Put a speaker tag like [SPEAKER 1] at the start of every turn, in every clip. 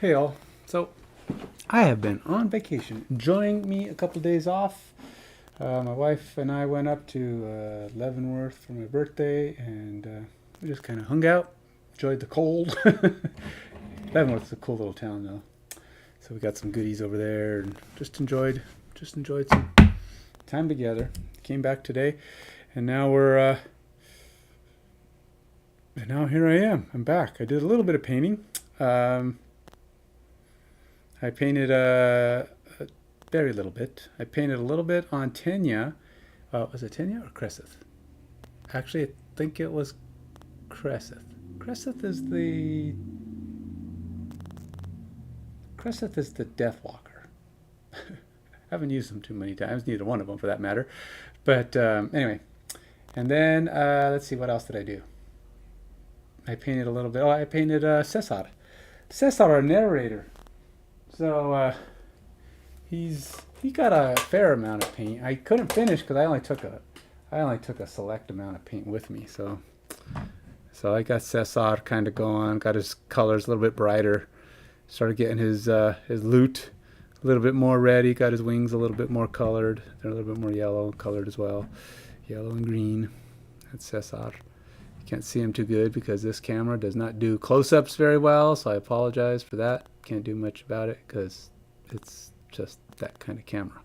[SPEAKER 1] Hey all. So I have been on vacation, enjoying me a couple days off. My wife and I went up to Leavenworth for my birthday, and we just kind of hung out, enjoyed the cold. Leavenworth's a cool little town, though, so we got some goodies over there, and just enjoyed some time together. Came back today, and now and now here I am. I'm back. I did a little bit of painting. Um, I painted a very little bit. I painted a little bit on Tenya. Was it Tenya or Cresseth? Actually, I think it was Cresseth. Cresseth is the Cresseth is the Deathwalker. I haven't used them too many times. Neither one of them, for that matter. But anyway, and then let's see, what else did I do? I painted a little bit. Oh, I painted Cesar. Cesar, our narrator. So he got a fair amount of paint. I couldn't finish because I only took a select amount of paint with me. So I got Cesar kind of going. Got his colors a little bit brighter. Started getting his loot a little bit more ready. Got his wings a little bit more colored. They're a little bit more yellow colored as well. Yellow and green. That's Cesar. You can't see him too good because this camera does not do close-ups very well. So I apologize for that. Can't do much about it because it's just that kind of camera.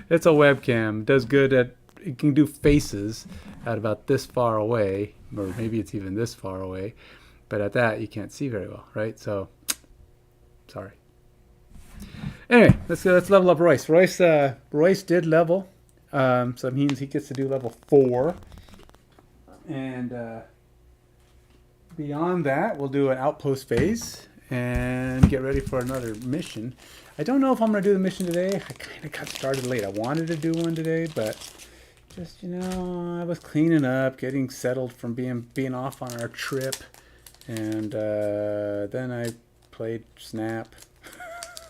[SPEAKER 1] It's a webcam. It does good at, it can do faces at about this far away, or maybe it's even this far away, but at that you can't see very well, right? So sorry. Anyway, let's level up Royce. Royce did level, so that means he gets to do level 4, and beyond that we'll do an outpost phase and get ready for another mission. I don't know if I'm going to do the mission today. I kind of got started late. I wanted to do one today, but just, I was cleaning up, getting settled from being off on our trip, and then I played Snap.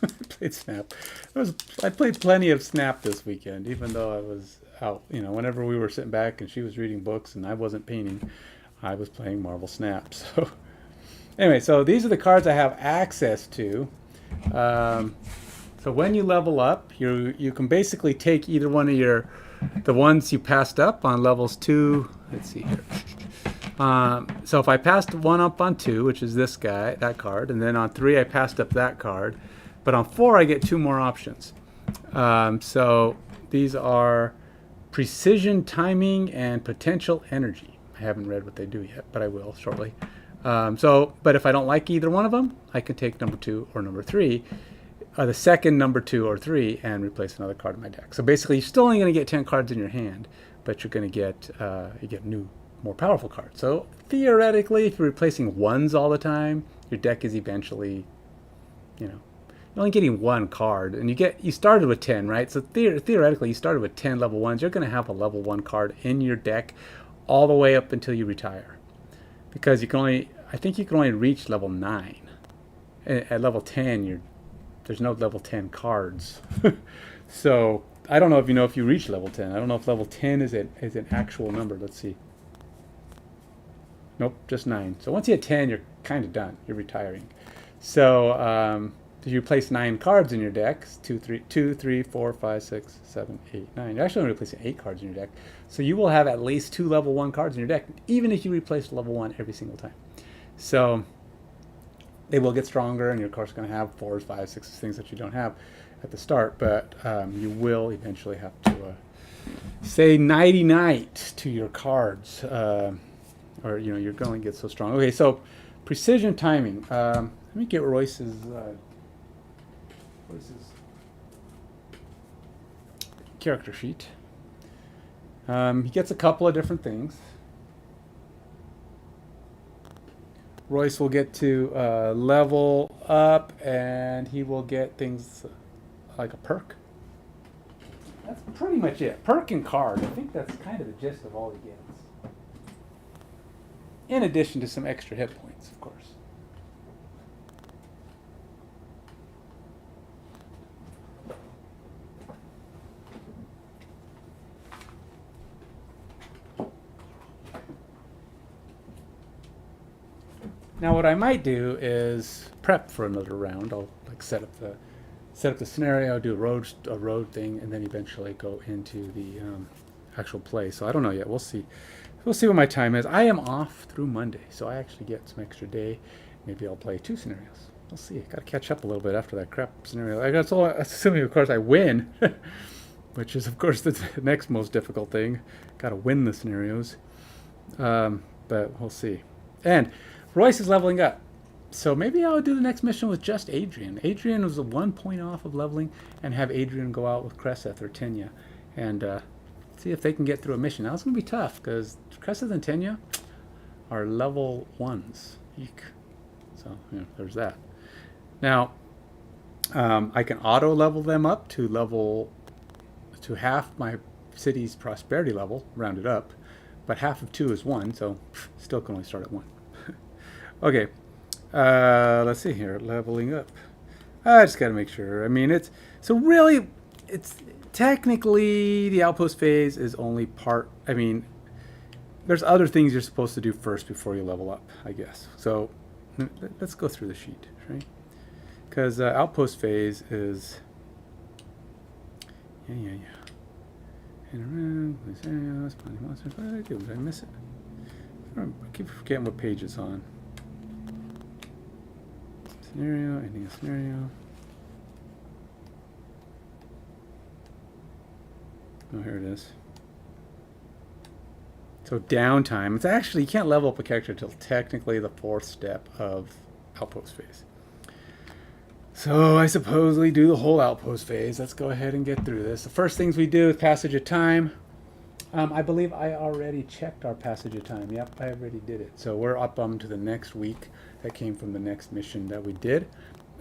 [SPEAKER 1] I played plenty of Snap this weekend, even though I was out. Whenever we were sitting back and she was reading books and I wasn't painting, I was playing Marvel Snap. So anyway, so these are the cards I have access to. So when you level up, you can basically take either one of the ones you passed up on levels 2. Let's see here. So if I passed one up on 2, which is that card, and then on 3 I passed up that card, but on 4 I get 2 more options. So these are precision, timing, and potential energy. I haven't read what they do yet, but I will shortly. But if I don't like either one of them, I can take number 2 or number 3, the second number 2 or 3, and replace another card in my deck. So basically, you're still only going to get 10 cards in your hand, but you're going to get new, more powerful cards. So theoretically, if you're replacing ones all the time, your deck is eventually, you're only getting 1 card, and you started with 10, right? So theoretically, you started with 10 level 1s. You're going to have a level 1 card in your deck all the way up until you retire, because I think you can only reach level 9. At level 10, there's no level 10 cards. So I don't know if you reach level 10. I don't know if level 10 is an actual number. Let's see. Nope, just 9. So once you hit 10, you're kind of done. You're retiring. So if you place 9 cards in your deck, 2, 3, 4, 5, 6, 7, 8, 9. You're actually only replacing 8 cards in your deck. So you will have at least 2 level 1 cards in your deck, even if you replace level 1 every single time. So they will get stronger, and you're of course going to have 4s, 5s, 6s, things that you don't have at the start, but you will eventually have to say nighty night to your cards, or you're going to get so strong. Okay, so precision timing. Let me get Royce's character sheet. He gets a couple of different things. Royce will get to level up, and he will get things like a perk. That's pretty much it. Perk and card. I think that's kind of the gist of all he gets. In addition to some extra hit points, of course. Now what I might do is prep for another round. I'll like set up the scenario, do a road thing, and then eventually go into the actual play. So I don't know yet. We'll see. We'll see what my time is. I am off through Monday, so I actually get some extra day. Maybe I'll play 2 scenarios. We'll see. Got to catch up a little bit after that crap scenario. I guess assuming, of course, I win, which is, of course, the next most difficult thing. Got to win the scenarios. But we'll see. And Royce is leveling up. So maybe I'll do the next mission with just Adrian. Adrian was 1 point off of leveling, and have Adrian go out with Cresseth or Tenya and see if they can get through a mission. Now, it's going to be tough because Cresseth and Tenya are level 1s. Eek. So, there's that. Now, I can auto level them up to half my city's prosperity level, rounded up, but half of 2 is 1, so still can only start at 1. Okay, let's see here, leveling up. I just got to make sure. I mean, it's technically the outpost phase is only part. I mean, there's other things you're supposed to do first before you level up, I guess. So let's go through the sheet, right? Because outpost phase is And around this area, spawning monsters. What did I do? Did I miss it? I keep forgetting what page it's on. Scenario, ending a scenario. Oh, here it is. So downtime. It's actually, you can't level up a character until technically the 4th step of outpost phase. So I supposedly do the whole outpost phase. Let's go ahead and get through this. The first things we do is passage of time. I believe I already checked our passage of time. Yep, I already did it. So we're up to the next week. That came from the next mission that we did.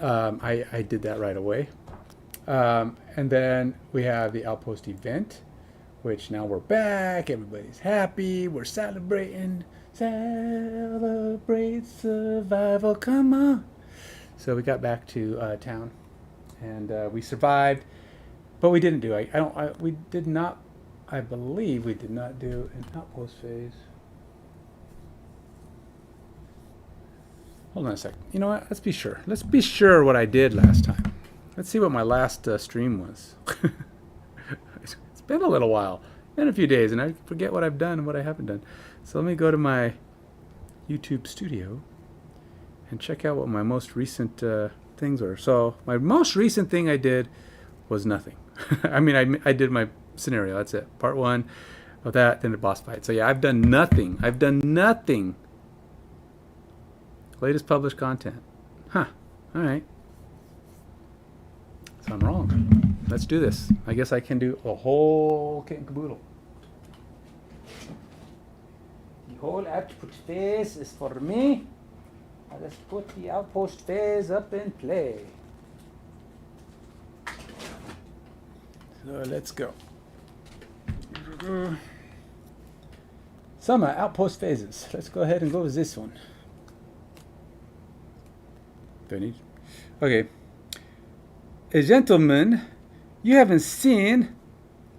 [SPEAKER 1] I did that right away. And then we have the outpost event, which now we're back. Everybody's happy. We're celebrating. Celebrate survival. Come on. So we got back to town, and we survived, but we didn't do. We did not. I believe we did not do an outpost phase. Hold on a sec. You know what? Let's be sure. Let's be sure what I did last time. Let's see what my last stream was. It's been a little while. It's been a few days, and I forget what I've done and what I haven't done. So let me go to my YouTube studio and check out what my most recent things were. So my most recent thing I did was nothing. I mean, I did my scenario. That's it. Part 1 of that, then the boss fight. So yeah, I've done nothing. I've done nothing. Latest published content. Huh. All right. So I'm wrong. Let's do this. I guess I can do a whole kit and caboodle. The whole output phase is for me. Let's put the outpost phase up in play. So let's go. Summer outpost phases. Let's go ahead and go with this one. Do I need? Okay. A gentleman you haven't seen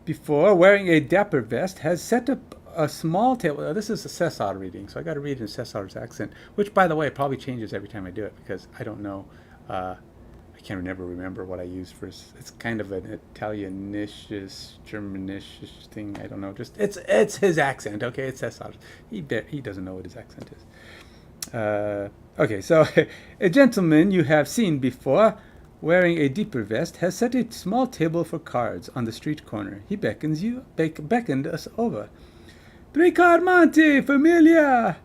[SPEAKER 1] before wearing a dapper vest has set up a small table. This is a Cesar reading, so I got to read in Cesar's accent, which, by the way, probably changes every time I do it because I don't know. I can't never remember what I use for. It's kind of an Italianish, Germanish thing. I don't know. Just it's his accent. Okay, it's Cesar. He doesn't know what his accent is. Okay, so a gentleman you have seen before, wearing a deeper vest, has set a small table for cards on the street corner. He beckoned us over. Tricarmanti, familia!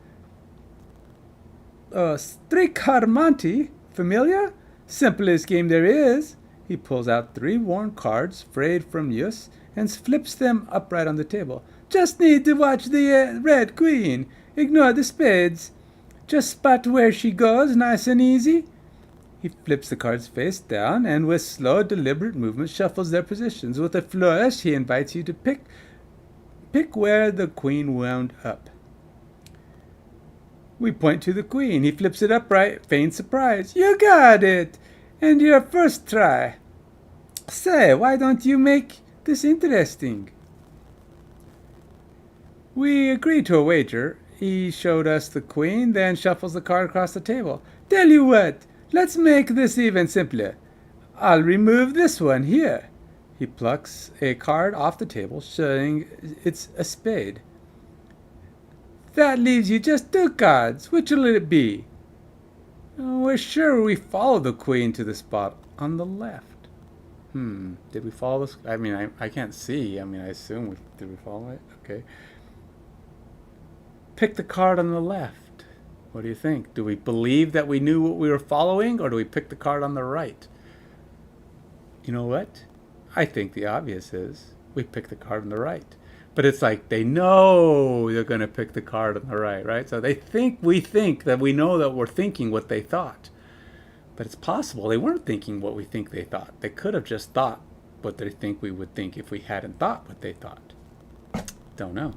[SPEAKER 1] Tricarmanti, familia? Simplest game there is. He pulls out 3 worn cards, frayed from use, and flips them upright on the table. Just need to watch the red queen. Ignore the spades. Just spot where she goes, nice and easy. He flips the cards face down, and with slow, deliberate movement shuffles their positions. With a flourish, he invites you to pick where the queen wound up. We point to the queen. He flips it upright, feigns surprise. You got it! And your first try. Say, why don't you make this interesting? We agree to a wager. He showed us the queen, then shuffles the card across the table. Tell you what, let's make this even simpler. I'll remove this one here. He plucks a card off the table, showing it's a spade. That leaves you just 2 cards. Which will it be? Oh, we're sure we follow the queen to the spot on the left. Did we follow this? I mean, I can't see. I mean, I assume did we follow it? Okay. Pick the card on the left. What do you think? Do we believe that we knew what we were following, or do we pick the card on the right? You know what? I think the obvious is we pick the card on the right. But it's like they know they're going to pick the card on the right, right? So we think that we know that we're thinking what they thought. But it's possible they weren't thinking what we think they thought. They could have just thought what they think we would think if we hadn't thought what they thought. Don't know.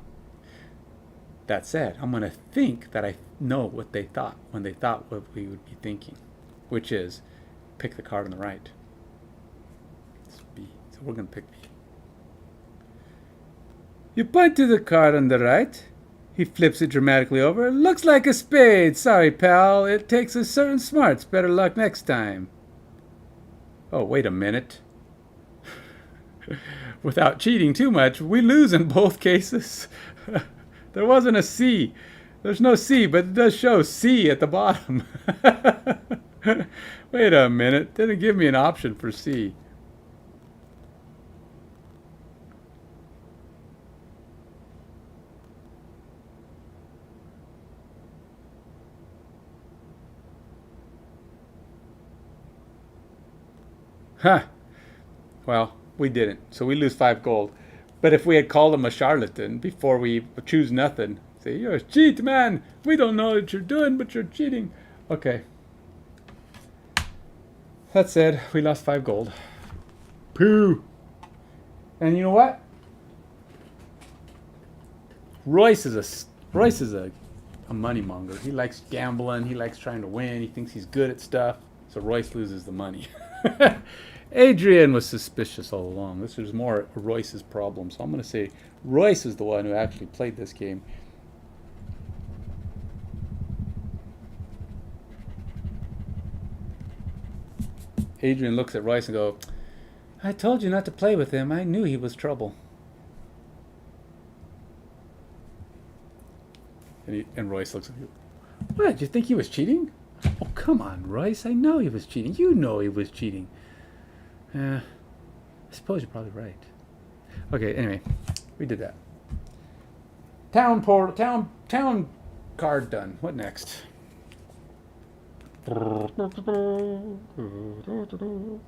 [SPEAKER 1] That said, I'm going to think that I know what they thought when they thought what we would be thinking, which is pick the card on the right. It's B. So we're going to pick B. You point to the card on the right. He flips it dramatically over. Looks like a spade. Sorry, pal. It takes a certain smarts. Better luck next time. Oh, wait a minute. Without cheating too much, we lose in both cases. There wasn't a C. There's no C, but it does show C at the bottom. Wait a minute. Didn't give me an option for C. Huh. Well, we didn't. So we lose 5 gold. But if we had called him a charlatan before we choose nothing, say, you're a cheat, man. We don't know what you're doing, but you're cheating. Okay. That said, we lost 5 gold. Pooh. And you know what? Royce is a money monger. He likes gambling. He likes trying to win. He thinks he's good at stuff. So Royce loses the money. Adrian was suspicious all along. This was more Royce's problem. So I'm going to say Royce is the one who actually played this game. Adrian looks at Royce and goes, I told you not to play with him. I knew he was trouble. And Royce looks at you. What? You think he was cheating? Oh, come on, Royce. I know he was cheating. You know he was cheating. I suppose you're probably right. Okay, anyway, we did that. Town card done. What next?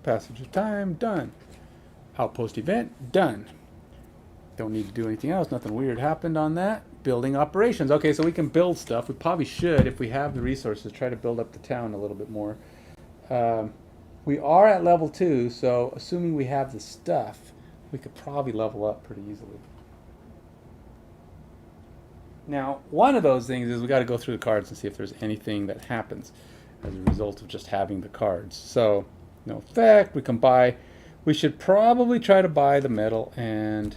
[SPEAKER 1] Passage of time, done. Outpost event, done. Don't need to do anything else. Nothing weird happened on that. Building operations. Okay, so we can build stuff. We probably should, if we have the resources, try to build up the town a little bit more. We are at level 2, so assuming we have the stuff, we could probably level up pretty easily. Now, one of those things is we got to go through the cards and see if there's anything that happens as a result of just having the cards. So, no effect. We can buy. We should probably try to buy the metal and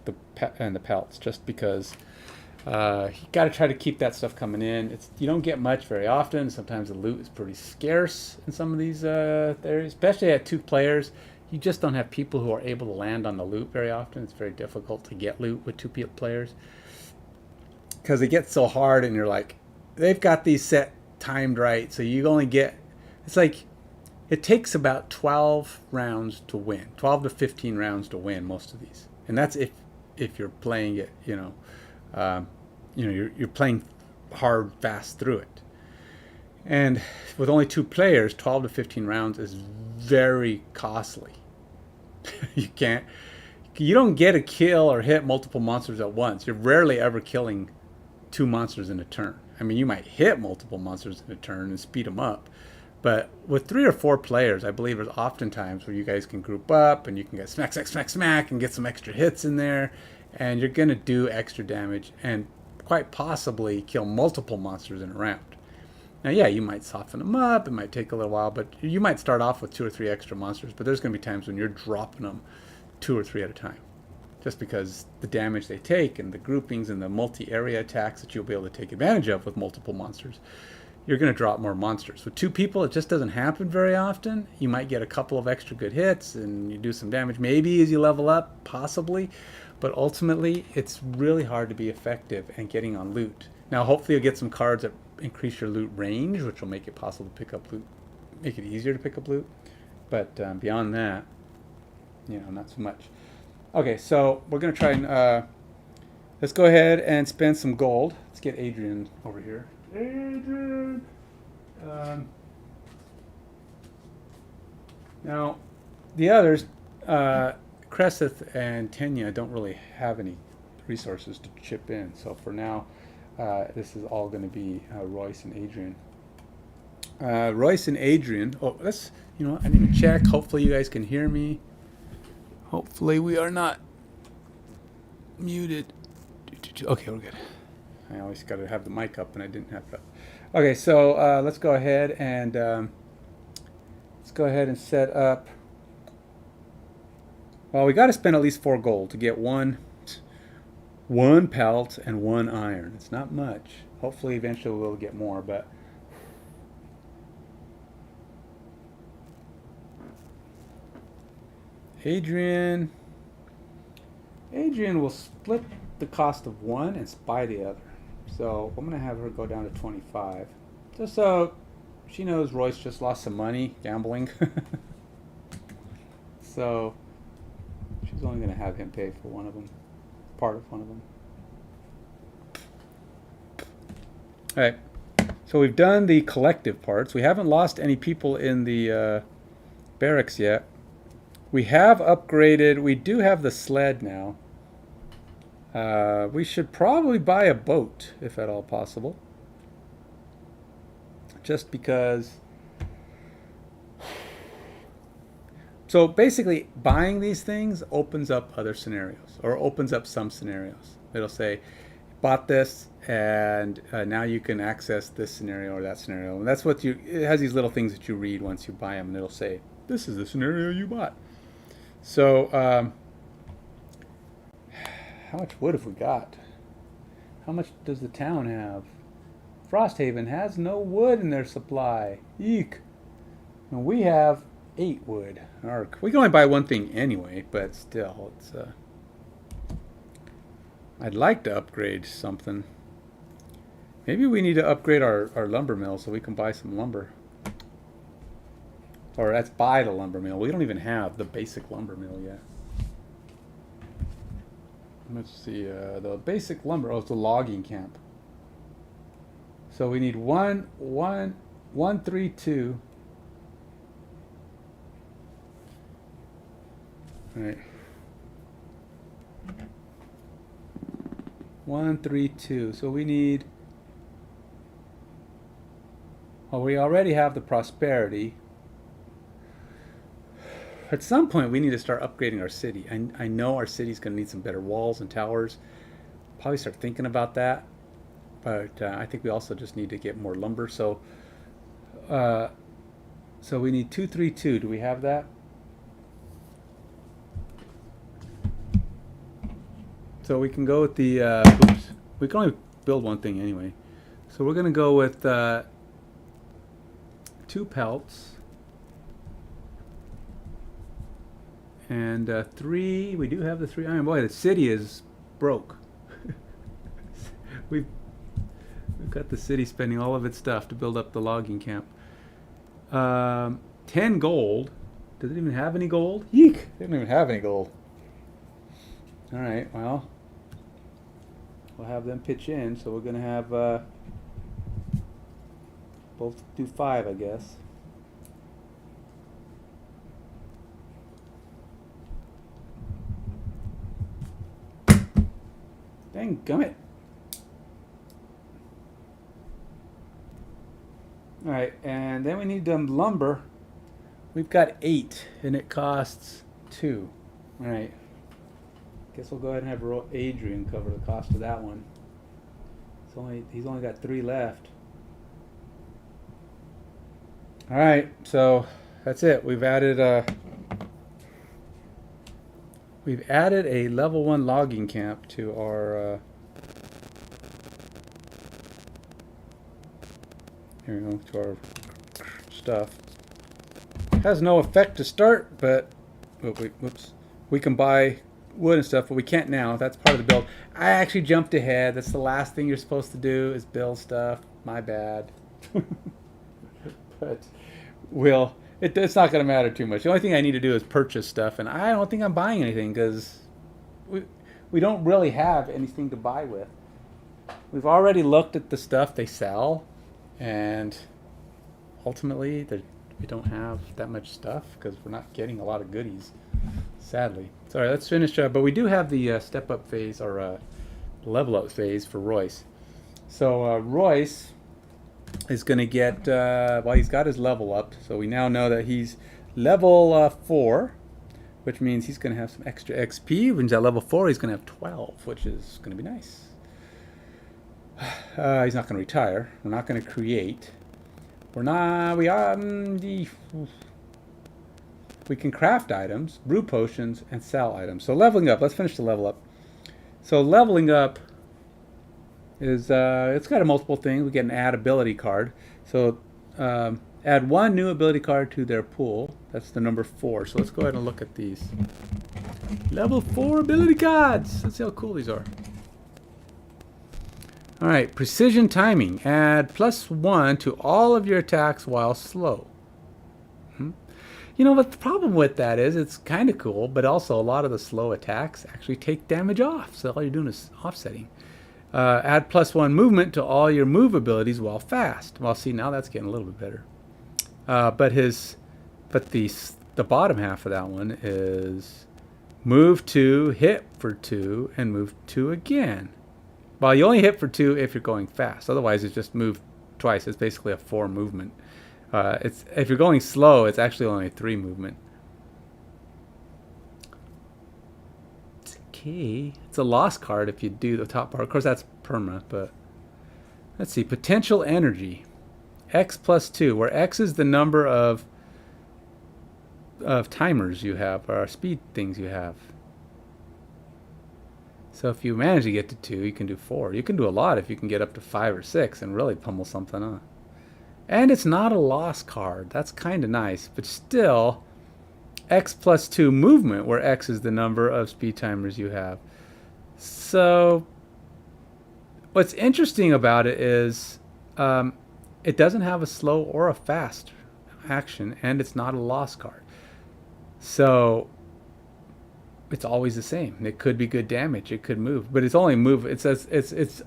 [SPEAKER 1] the pelts, just because you got to try to keep that stuff coming in. You don't get much very often. Sometimes the loot is pretty scarce in some of these areas, especially at 2 players. You just don't have people who are able to land on the loot very often. It's very difficult to get loot with 2 players because it gets so hard, and you're like, they've got these set timed right, so you only get, it's like, it takes about 12 rounds to win, 12 to 15 rounds to win most of these, and that's if you're playing it, you're playing hard, fast through it. And with only 2 players, 12 to 15 rounds is very costly. You don't get a kill or hit multiple monsters at once. You're rarely ever killing 2 monsters in a turn. I mean, you might hit multiple monsters in a turn and speed them up. But with 3 or 4 players, I believe there's often times where you guys can group up and you can get smack, smack, smack, smack and get some extra hits in there. And you're going to do extra damage and quite possibly kill multiple monsters in a round. Now, yeah, you might soften them up. It might take a little while, but you might start off with 2 or 3 extra monsters. But there's going to be times when you're dropping them 2 or 3 at a time. just because the damage they take and the groupings and the multi-area attacks that you'll be able to take advantage of with multiple monsters, you're going to drop more monsters. With 2 people, it just doesn't happen very often. You might get a couple of extra good hits and you do some damage, maybe as you level up, possibly. But ultimately, it's really hard to be effective and getting on loot. Now, hopefully you'll get some cards that increase your loot range, which will make it possible to pick up loot, make it easier to pick up loot. But beyond that, not so much. Okay, so we're going to try and let's go ahead and spend some gold. Let's get Adrian over here. Adrian! Now, the others, Cresseth and Tenya, don't really have any resources to chip in. So for now, this is all going to be Royce and Adrian. Royce and Adrian. Oh, let's, I didn't even check. Hopefully you guys can hear me. Hopefully we are not muted. Okay, we're good. I always got to have the mic up, and I didn't have it up. Okay, so let's go ahead and set up. Well, we got to spend at least 4 gold to get one pelt and 1 iron. It's not much. Hopefully, eventually we'll get more, but. Adrian will split the cost of 1 and buy the other. So I'm going to have her go down to 25. Just so she knows Royce just lost some money gambling. So she's only going to have him pay for one of them. Part of one of them. Alright. So we've done the collective parts. We haven't lost any people in the barracks yet. We have upgraded. We do have the sled now. We should probably buy a boat, if at all possible. Just because. So basically, buying these things opens up other scenarios, or opens up some scenarios. It'll say, bought this, and now you can access this scenario or that scenario. And that's what it has these little things that you read once you buy them, and it'll say, this is the scenario you bought. So, how much wood have we got? How much does the town have? Frosthaven has no wood in their supply. Eek. And we have 8 wood. We can only buy 1 thing anyway, but still, it's. I'd like to upgrade something. Maybe we need to upgrade our lumber mill so we can buy some lumber. Or let's buy the lumber mill. We don't even have the basic lumber mill yet. Let's see, the basic lumber. Oh, it's a logging camp. So we need 132. All right. 132. So we need. Well, we already have the prosperity. At some point, we need to start upgrading our city. I know our city's going to need some better walls and towers. Probably start thinking about that. But I think we also just need to get more lumber. So we need 232. Do we have that? So we can go with the. Oops. We can only build 1 thing anyway. So we're going to go with 2 pelts. And 3, we do have the 3 iron. Boy, the city is broke. We've got the city spending all of its stuff to build up the logging camp. 10 gold. Does it even have any gold? Yeek! They don't even have any gold. Alright, well. We'll have them pitch in, so we're going to have both do 5, I guess. Dang gummit. Alright, and then we need them lumber. We've got 8, and it costs 2. Alright. Guess we'll go ahead and have Adrian cover the cost of that one. He's only got 3 left. Alright, so that's it. We've added we've added a level 1 logging camp to our here we go, to our stuff. Has no effect to start, but whoops, we can buy wood and stuff, but we can't now. That's part of the build. I actually jumped ahead. That's the last thing you're supposed to do is build stuff. My bad. But it's not going to matter too much. The only thing I need to do is purchase stuff, and I don't think I'm buying anything because we don't really have anything to buy with. We've already looked at the stuff they sell, and ultimately we don't have that much stuff because we're not getting a lot of goodies, sadly. Sorry, let's finish. But we do have the step up phase, or level up phase for Royce. So Royce is going to get, well, he's got his level up. So we now know that he's level 4, which means he's going to have some extra XP. When he's at level 4, he's going to have 12, which is going to be nice. He's not going to retire. We're not going to create. We can craft items, brew potions, and sell items. So leveling up, let's finish the level up. So leveling up is, it's got a multiple things. We get an add ability card. So add 1 new ability card to their pool. That's the number 4. So let's go ahead and look at these. Level 4 ability cards. Let's see how cool these are. Alright, precision timing. Add +1 to all of your attacks while slow. You know what the problem with that is? It's kind of cool, but also a lot of the slow attacks actually take damage off. So all you're doing is offsetting. Add +1 movement to all your move abilities while fast. Well, see, now that's getting a little bit better. But the bottom half of that one is move 2, hit for 2, and move 2 again. Well, you only hit for 2 if you're going fast. Otherwise, it's just move twice. It's basically a 4 movement. If you're going slow, it's actually only a 3 movement. It's okay. It's a lost card if you do the top part. Of course, that's perma, but let's see. Potential energy. X +2, where X is the number of timers you have, or speed things you have. So if you manage to get to 2, you can do 4. You can do a lot if you can get up to 5 or 6 and really pummel something on. And it's not a lost card. That's kind of nice. But still, X +2 movement, where X is the number of speed timers you have. So what's interesting about it is it doesn't have a slow or a fast action, and it's not a lost card. So it's always the same. It could be good damage. It could move, but it's only move. It says it's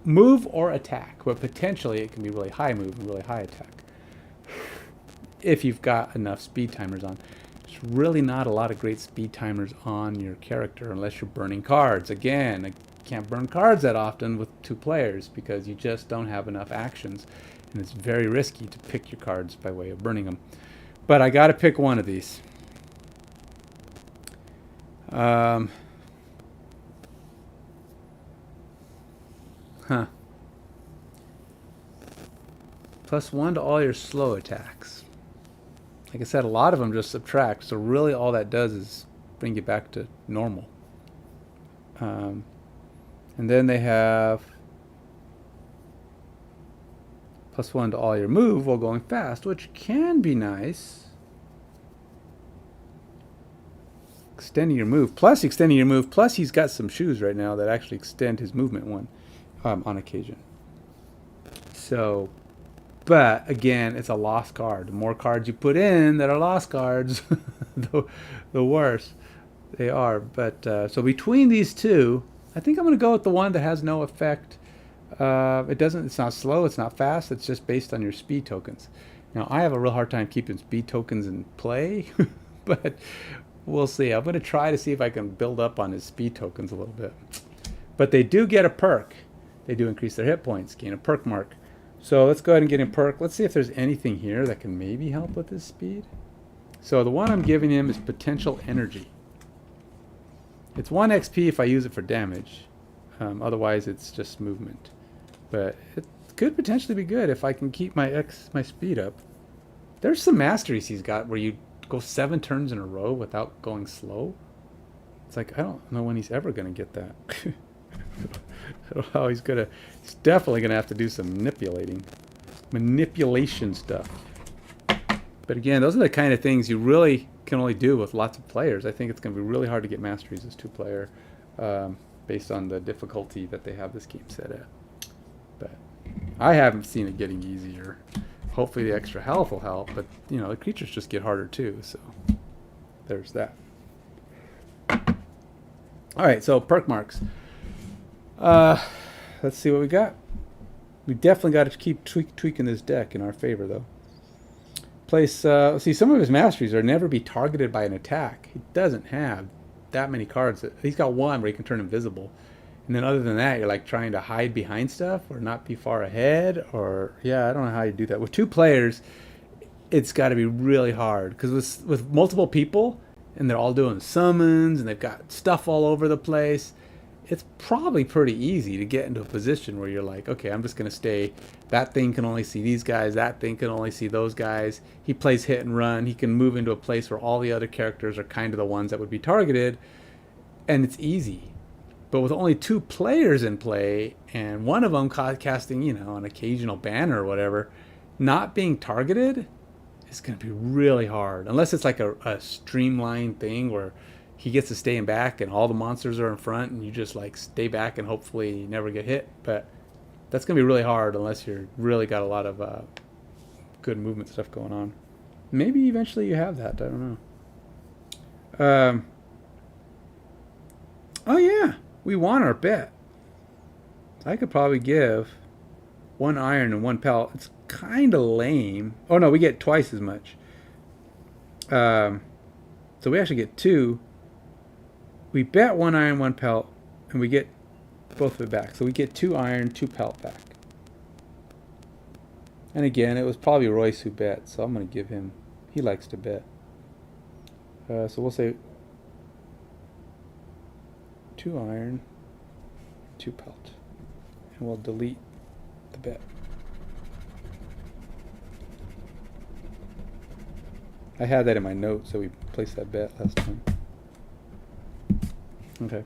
[SPEAKER 1] move or attack, but potentially it can be really high move and really high attack if you've got enough speed timers on. There's really not a lot of great speed timers on your character unless you're burning cards. Again, I can't burn cards that often with 2 players because you just don't have enough actions, and it's very risky to pick your cards by way of burning them. But I got to pick one of these. +1 to all your slow attacks. Like I said, a lot of them just subtract, so really all that does is bring you back to normal. And then they have +1 to all your move while going fast, which can be nice. Extending your move, plus extending your move, plus he's got some shoes right now that actually extend his movement on occasion. So, but again, it's a lost card. The more cards you put in that are lost cards, the worse they are. But so between these two, I think I'm going to go with the one that has no effect. It's not slow, it's not fast, it's just based on your speed tokens. Now, I have a real hard time keeping speed tokens in play, but we'll see. I'm going to try to see if I can build up on his speed tokens a little bit. But they do get a perk. They do increase their hit points, gain a perk mark. So let's go ahead and get him perk. Let's see if there's anything here that can maybe help with his speed. So the one I'm giving him is potential energy. It's 1 XP if I use it for damage. Otherwise, it's just movement. But it could potentially be good if I can keep my speed up. There's some masteries he's got where you go 7 turns in a row without going slow. It's like, I don't know when he's ever going to get that. I don't know how he's going to... He's definitely going to have to do some manipulation stuff. But again, those are the kind of things you really can only do with lots of players. I think it's going to be really hard to get masteries as 2-player based on the difficulty that they have this game set at. But I haven't seen it getting easier. Hopefully the extra health will help, but you know, the creatures just get harder too, so there's that. Alright, so perk marks. Let's see what we got. We definitely got to keep tweaking this deck in our favor, though. Place, see, some of his masteries are never be targeted by an attack. He doesn't have that many cards. He's got one where he can turn invisible. And then other than that, you're like trying to hide behind stuff or not be far ahead. Or, yeah, I don't know how you do that. With 2 players, it's got to be really hard. Because with multiple people, and they're all doing summons, and they've got stuff all over the place, it's probably pretty easy to get into a position where you're like, okay, I'm just going to stay. That thing can only see these guys. That thing can only see those guys. He plays hit and run. He can move into a place where all the other characters are kind of the ones that would be targeted. And it's easy. But with only 2 players in play, and one of them casting, you know, an occasional banner or whatever, not being targeted is going to be really hard. Unless it's like a streamlined thing where he gets to stay in back and all the monsters are in front and you just like stay back and hopefully never get hit. But that's going to be really hard unless you're really got a lot of good movement stuff going on. Maybe eventually you have that. I don't know. Oh yeah, we won our bet. I could probably give 1 iron and 1 pellet. It's kind of lame. Oh no, we get twice as much. So we actually get 2. We bet 1 iron, 1 pellet, and we get both of it back. So we get 2 iron, 2 pellet back. And again, it was probably Royce who bet, so I'm going to give him... He likes to bet. So we'll say 2 iron, 2 pellet. And we'll delete the bet. I had that in my notes, so we placed that bet last time. Okay.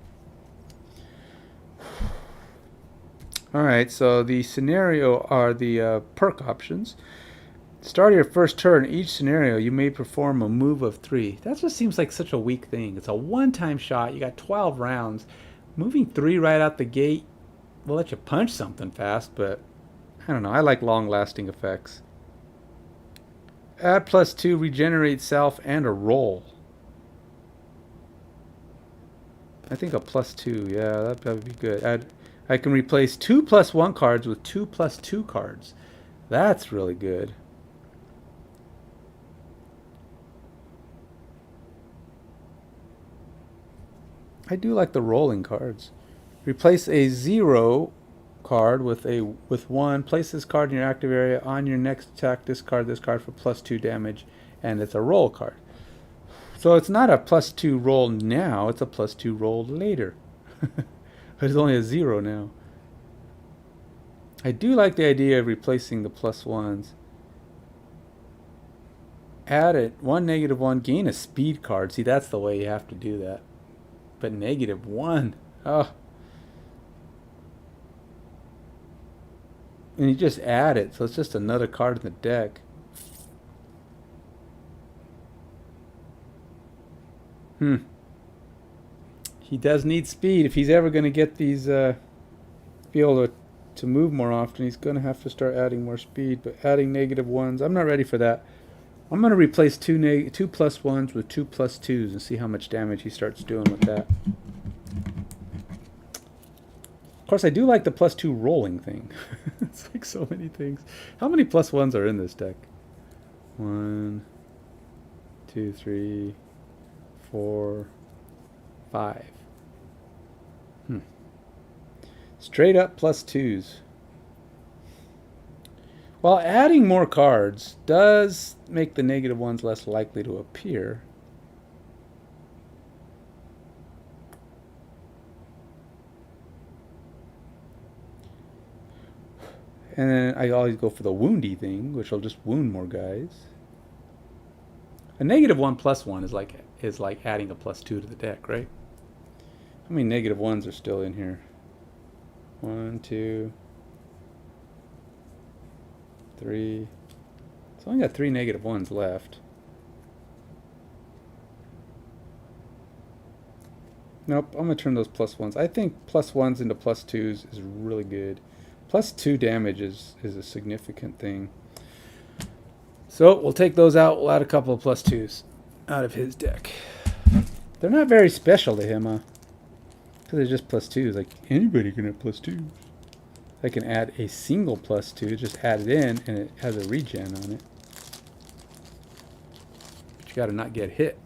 [SPEAKER 1] Alright, so the scenario are the perk options. Start your first turn. Each scenario, you may perform a move of 3. That just seems like such a weak thing. It's a one-time shot. You got 12 rounds. Moving 3 right out the gate will let you punch something fast, but I don't know. I like long-lasting effects. Add +2, regenerate self, and a roll. I think a +2, yeah, that would be good. I can replace 2 +1 cards with 2 +2 cards. That's really good. I do like the rolling cards. Replace a 0 card with 1. Place this card in your active area. On your next attack, discard this card for +2 damage, and it's a roll card. So it's not a +2 roll now, it's a +2 roll later. But it's only a 0 now. I do like the idea of replacing the +1s. Add it, 1 -1, gain a speed card. See, that's the way you have to do that. But -1, oh. And you just add it, so it's just another card in the deck. He does need speed. If he's ever going to get these, be able to move more often, he's going to have to start adding more speed. But adding -1s, I'm not ready for that. I'm going to replace 2 +1s with 2 +2s and see how much damage he starts doing with that. Of course, I do like the +2 rolling thing. It's like so many things. How many +1s are in this deck? 1, 2, 3, 4, 5. Straight up +2s. While adding more cards does make the -1s less likely to appear. And then I always go for the woundy thing, which will just wound more guys. A -1 +1 is like adding a +2 to the deck, right? How many negative ones are still in here? 1, 2, 3. It's only got 3 negative ones left. Nope, I'm going to turn those plus ones. I think plus ones into plus twos is really good. Plus 2 damage is a significant thing. So we'll take those out. We'll add a couple of plus twos out of his deck. They're not very special to him, huh? Because they're just plus twos. Like, anybody can have plus twos. I can add a single plus 2, just add it in, and it has a regen on it. But you gotta not get hit.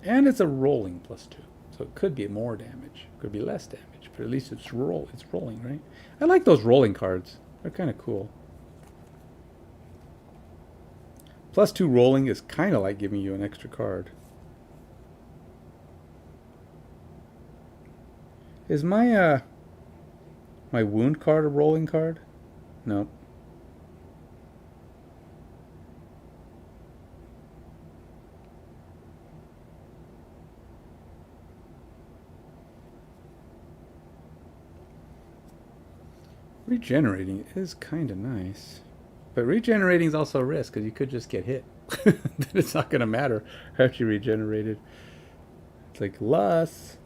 [SPEAKER 1] And it's a rolling plus 2. So it could be more damage. Could be less damage. But at least it's rolling, right? I like those rolling cards. They're kind of cool. Plus 2 rolling is kind of like giving you an extra card. Is my my wound card a rolling card? No. Regenerating is kind of nice. But regenerating is also a risk, because you could just get hit. Then it's not going to matter after you regenerated. It's like less.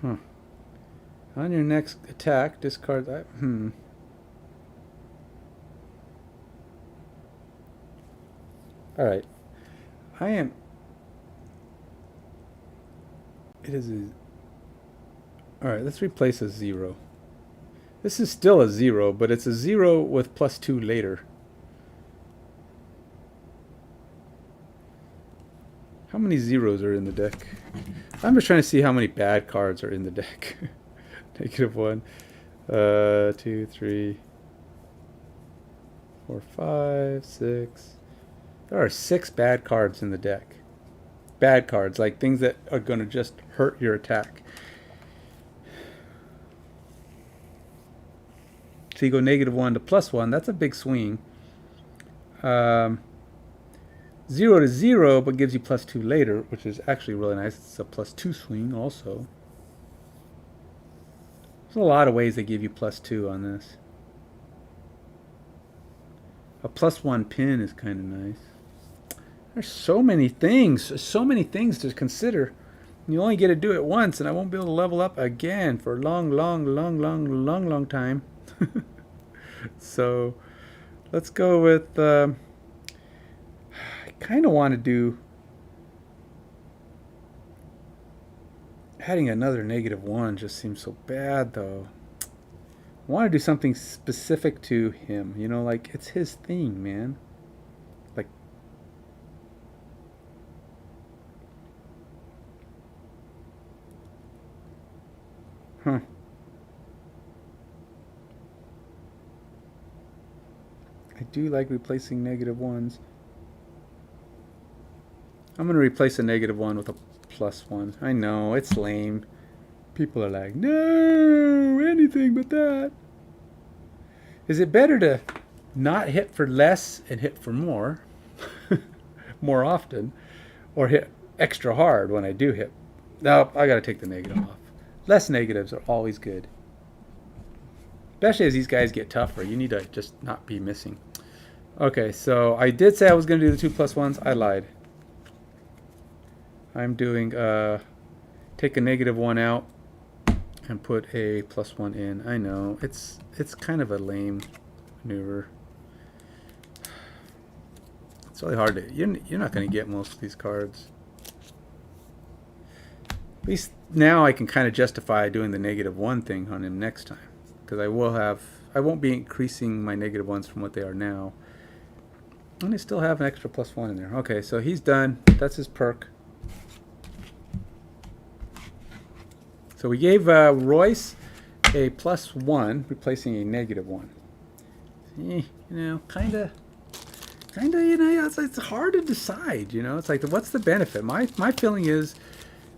[SPEAKER 1] Huh. On your next attack, discard that. Alright. It is a... Alright, let's replace a 0. This is still a 0, but it's a 0 with plus 2 later. How many zeros are in the deck? I'm just trying to see how many bad cards are in the deck. -1, 2, 3, 4, 5, 6. There are 6 bad cards in the deck. Bad cards, like things that are going to just hurt your attack. So you go -1 to +1. That's a big swing. 0 to 0, but gives you plus 2 later, which is actually really nice. It's a plus 2 swing also. There's a lot of ways they give you plus 2 on this. A +1 pin is kind of nice. There's so many things to consider. You only get to do it once, and I won't be able to level up again for a long time. So let's go with... I kind of want to do... Adding another -1 just seems so bad, though. I want to do something specific to him. You know, like, it's his thing, man. Like... Huh. I do like replacing -1s. I'm going to replace a -1 with a +1. I know, it's lame. People are like, no, anything but that. Is it better to not hit for less and hit for more, more often, or hit extra hard when I do hit? No, I got to take the negative off. Less negatives are always good. Especially as these guys get tougher. You need to just not be missing. Okay, so I did say I was going to do the 2 +1s. I lied. I'm doing, take a -1 out and put a +1 in. I know, it's kind of a lame maneuver. It's really hard to, you're not going to get most of these cards. At least now I can kind of justify doing the -1 thing on him next time. Because I won't be increasing my -1s from what they are now. And I still have an extra +1 in there. Okay, so he's done. That's his perk. So we gave Royce a +1, replacing a -1. You know, kind of, you know, it's hard to decide. You know, it's like, what's the benefit? My feeling is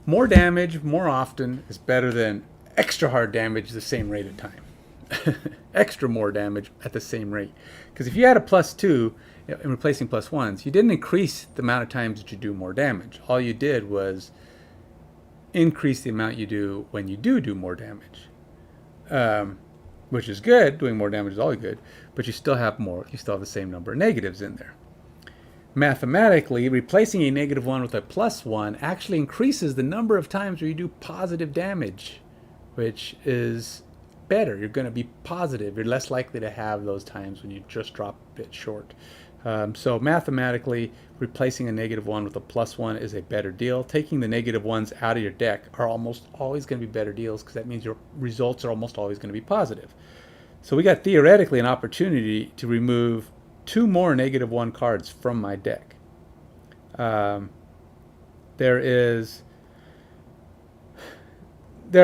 [SPEAKER 1] more damage more often is better than extra hard damage the same rate of time. Extra more damage at the same rate. Because if you had a +2 in replacing plus ones, you didn't increase the amount of times that you do more damage. All you did was increase the amount you do when you do more damage, which is good. Doing more damage is always good, but you still have more. You still have the same number of negatives in there. Mathematically, replacing a -1 with a +1 actually increases the number of times where you do positive damage, which is better. You're going to be positive. You're less likely to have those times when you just drop a bit short. So mathematically, replacing a -1 with a +1 is a better deal. Taking the -1s out of your deck are almost always going to be better deals, because that means your results are almost always going to be positive. So we got theoretically an opportunity to remove 2 more -1 cards from my deck. There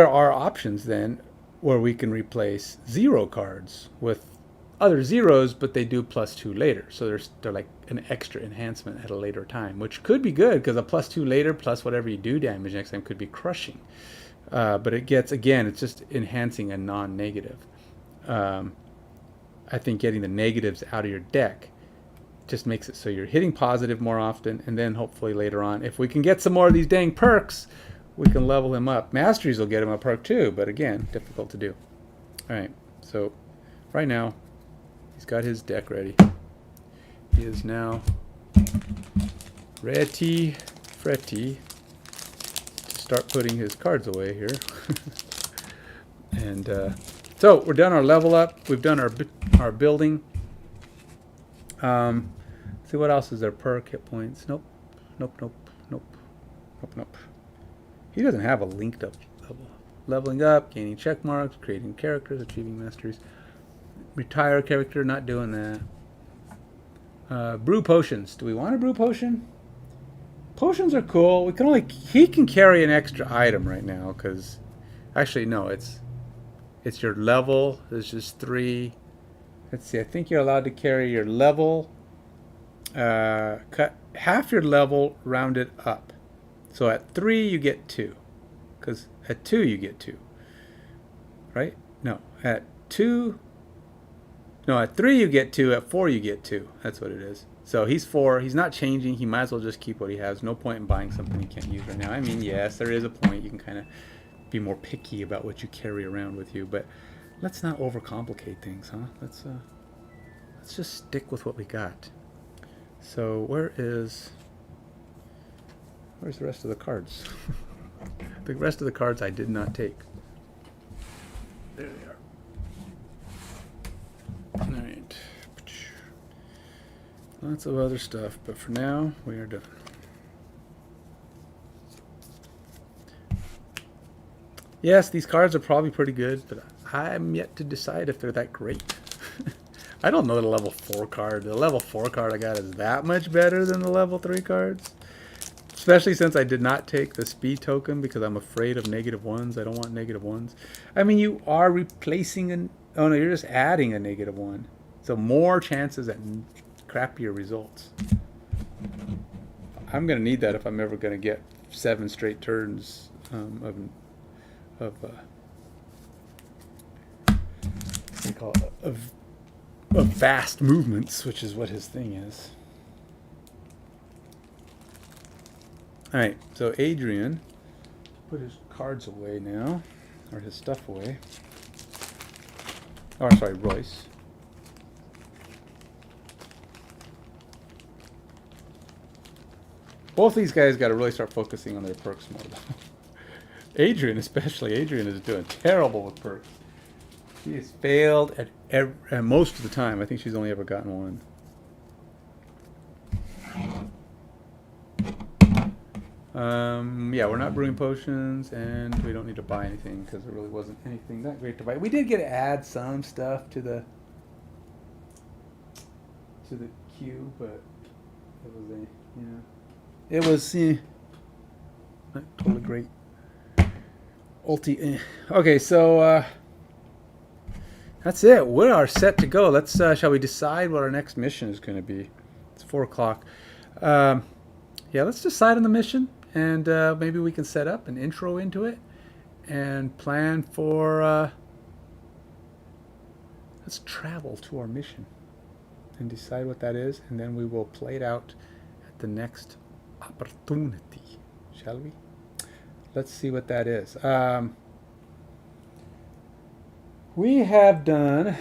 [SPEAKER 1] are options then where we can replace 0 cards with other zeros, but they do +2 later. So they're like an extra enhancement at a later time, which could be good, because a +2 later plus whatever you do damage next time could be crushing. But it gets, again, it's just enhancing a non-negative. I think getting the negatives out of your deck just makes it so you're hitting positive more often, and then hopefully later on, if we can get some more of these dang perks, we can level him up. Masteries will get him a perk too, but again, difficult to do. Alright, so right now, he's got his deck ready. He is now ready, fretty, to start putting his cards away here. And so we're done our level up. We've done our building. See what else is there? Perk, hit points. Nope. He doesn't have a linked up level. Leveling up, gaining check marks, creating characters, achieving masteries. Retire character, not doing that. Brew potions. Do we want a brew potion? Potions are cool. He can carry an extra item right now, because actually no, it's your level. There's just 3. Let's see, I think you're allowed to carry your level, cut half your level rounded up. So at 3 you get 2, because at 2 you get 2, right? No, at 3 you get 2, at 4 you get 2. That's what it is. So he's 4, he's not changing, he might as well just keep what he has. No point in buying something he can't use right now. I mean, yes, there is a point. You can kind of be more picky about what you carry around with you, but let's not overcomplicate things, huh? Let's just stick with what we got. So where's the rest of the cards? The rest of the cards I did not take. There they are. All right. Lots of other stuff, but for now we are done. Yes, these cards are probably pretty good, but I'm yet to decide if they're that great. I don't know the level 4 card. The level 4 card I got is that much better than the level 3 cards. Especially since I did not take the speed token because I'm afraid of -1s. I don't want -1s. I mean, you are replacing oh no, you're just adding a -1. So more chances at crappier results. I'm going to need that if I'm ever going to get 7 straight turns of fast movements, which is what his thing is. Alright, so Adrian put his cards away now, or his stuff away. Oh, sorry, Royce. Both these guys got to really start focusing on their perks more, though. Adrian especially. Adrian is doing terrible with perks. She has failed at most of the time. I think she's only ever gotten 1. Yeah, we're not brewing potions, and we don't need to buy anything because there really wasn't anything that great to buy. We did get to add some stuff to the queue, but it was not totally great. Okay, so that's it. We are set to go. Let's shall we decide what our next mission is going to be? It's 4 o'clock. Yeah, let's decide on the mission, and maybe we can set up an intro into it and plan for let's travel to our mission and decide what that is, and then we will play it out at the next opportunity, shall we? Let's see what that is. We have done.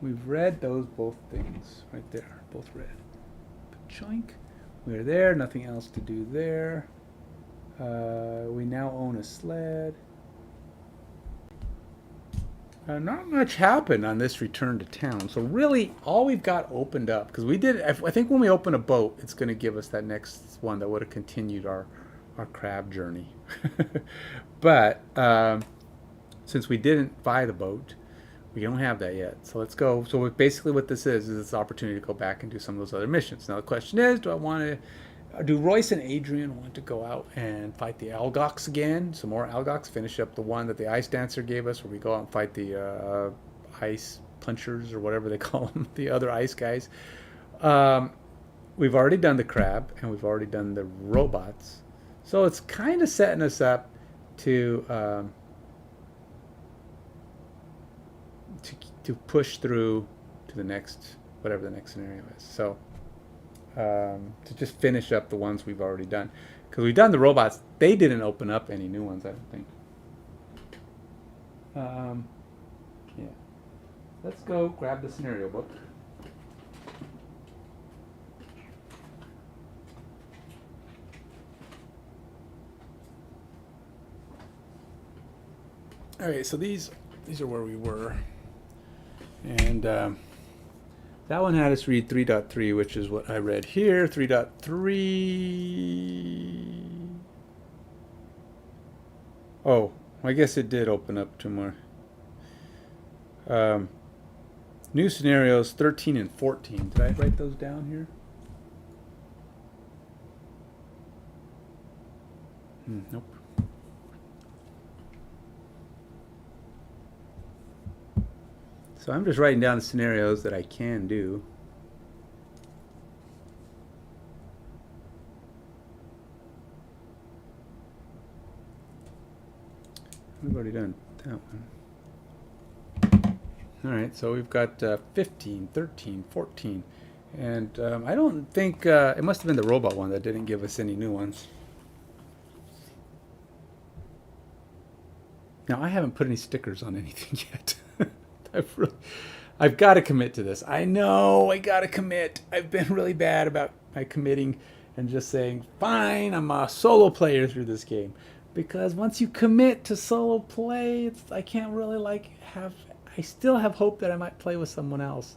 [SPEAKER 1] We've read those both things right there, both read. Choink. We're there. Nothing else to do there. We now own a sled. Not much happened on this return to town. So really, all we've got opened up, because we did, I think when we open a boat, it's going to give us that next one that would have continued our crab journey. But since we didn't buy the boat, we don't have that yet. So let's go. So basically what this is this opportunity to go back and do some of those other missions. Now the question is, do Royce and Adrian want to go out and fight the Algox again? Some more Algox, finish up the one that the Ice Dancer gave us, where we go out and fight the Ice Punchers, or whatever they call them, the other ice guys. We've already done the crab, and we've already done the robots. So it's kind of setting us up to push through to the next, whatever the next scenario is. So to just finish up the ones we've already done, because we've done the robots. They didn't open up any new ones, I don't think. Yeah, let's go grab the scenario book. All right, so these are where we were, and that one had us read 3.3, which is what I read here. 3.3. Oh, I guess it did open up to more. New scenarios 13 and 14. Did I write those down here? Nope. So I'm just writing down the scenarios that I can do. We've already done that one. All right, so we've got 15, 13, 14. And I don't think, it must have been the robot one that didn't give us any new ones. Now, I haven't put any stickers on anything yet. I've got to commit to this. I know, I got to commit. I've been really bad about my committing and just saying, fine, I'm a solo player through this game. Because once you commit to solo play, I can't really I still have hope that I might play with someone else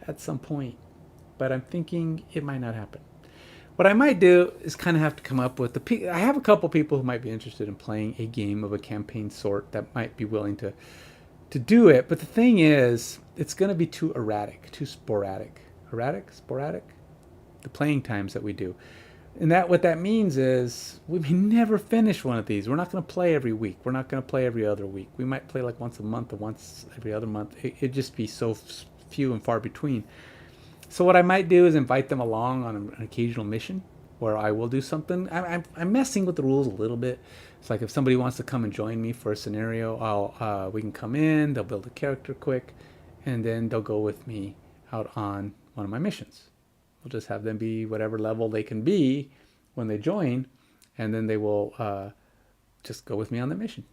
[SPEAKER 1] at some point. But I'm thinking it might not happen. What I might do is kind of have to come up with I have a couple people who might be interested in playing a game of a campaign sort that might be willing to do it. But the thing is, it's going to be too erratic, too sporadic. Sporadic? The playing times that we do. And what that means is we may never finish one of these. We're not going to play every week. We're not going to play every other week. We might play like once a month or once every other month. It'd just be so few and far between. So what I might do is invite them along on an occasional mission where I will do something. I'm messing with the rules a little bit. It's like if somebody wants to come and join me for a scenario, we can come in, they'll build a character quick, and then they'll go with me out on one of my missions. We'll just have them be whatever level they can be when they join, and then they will just go with me on the mission.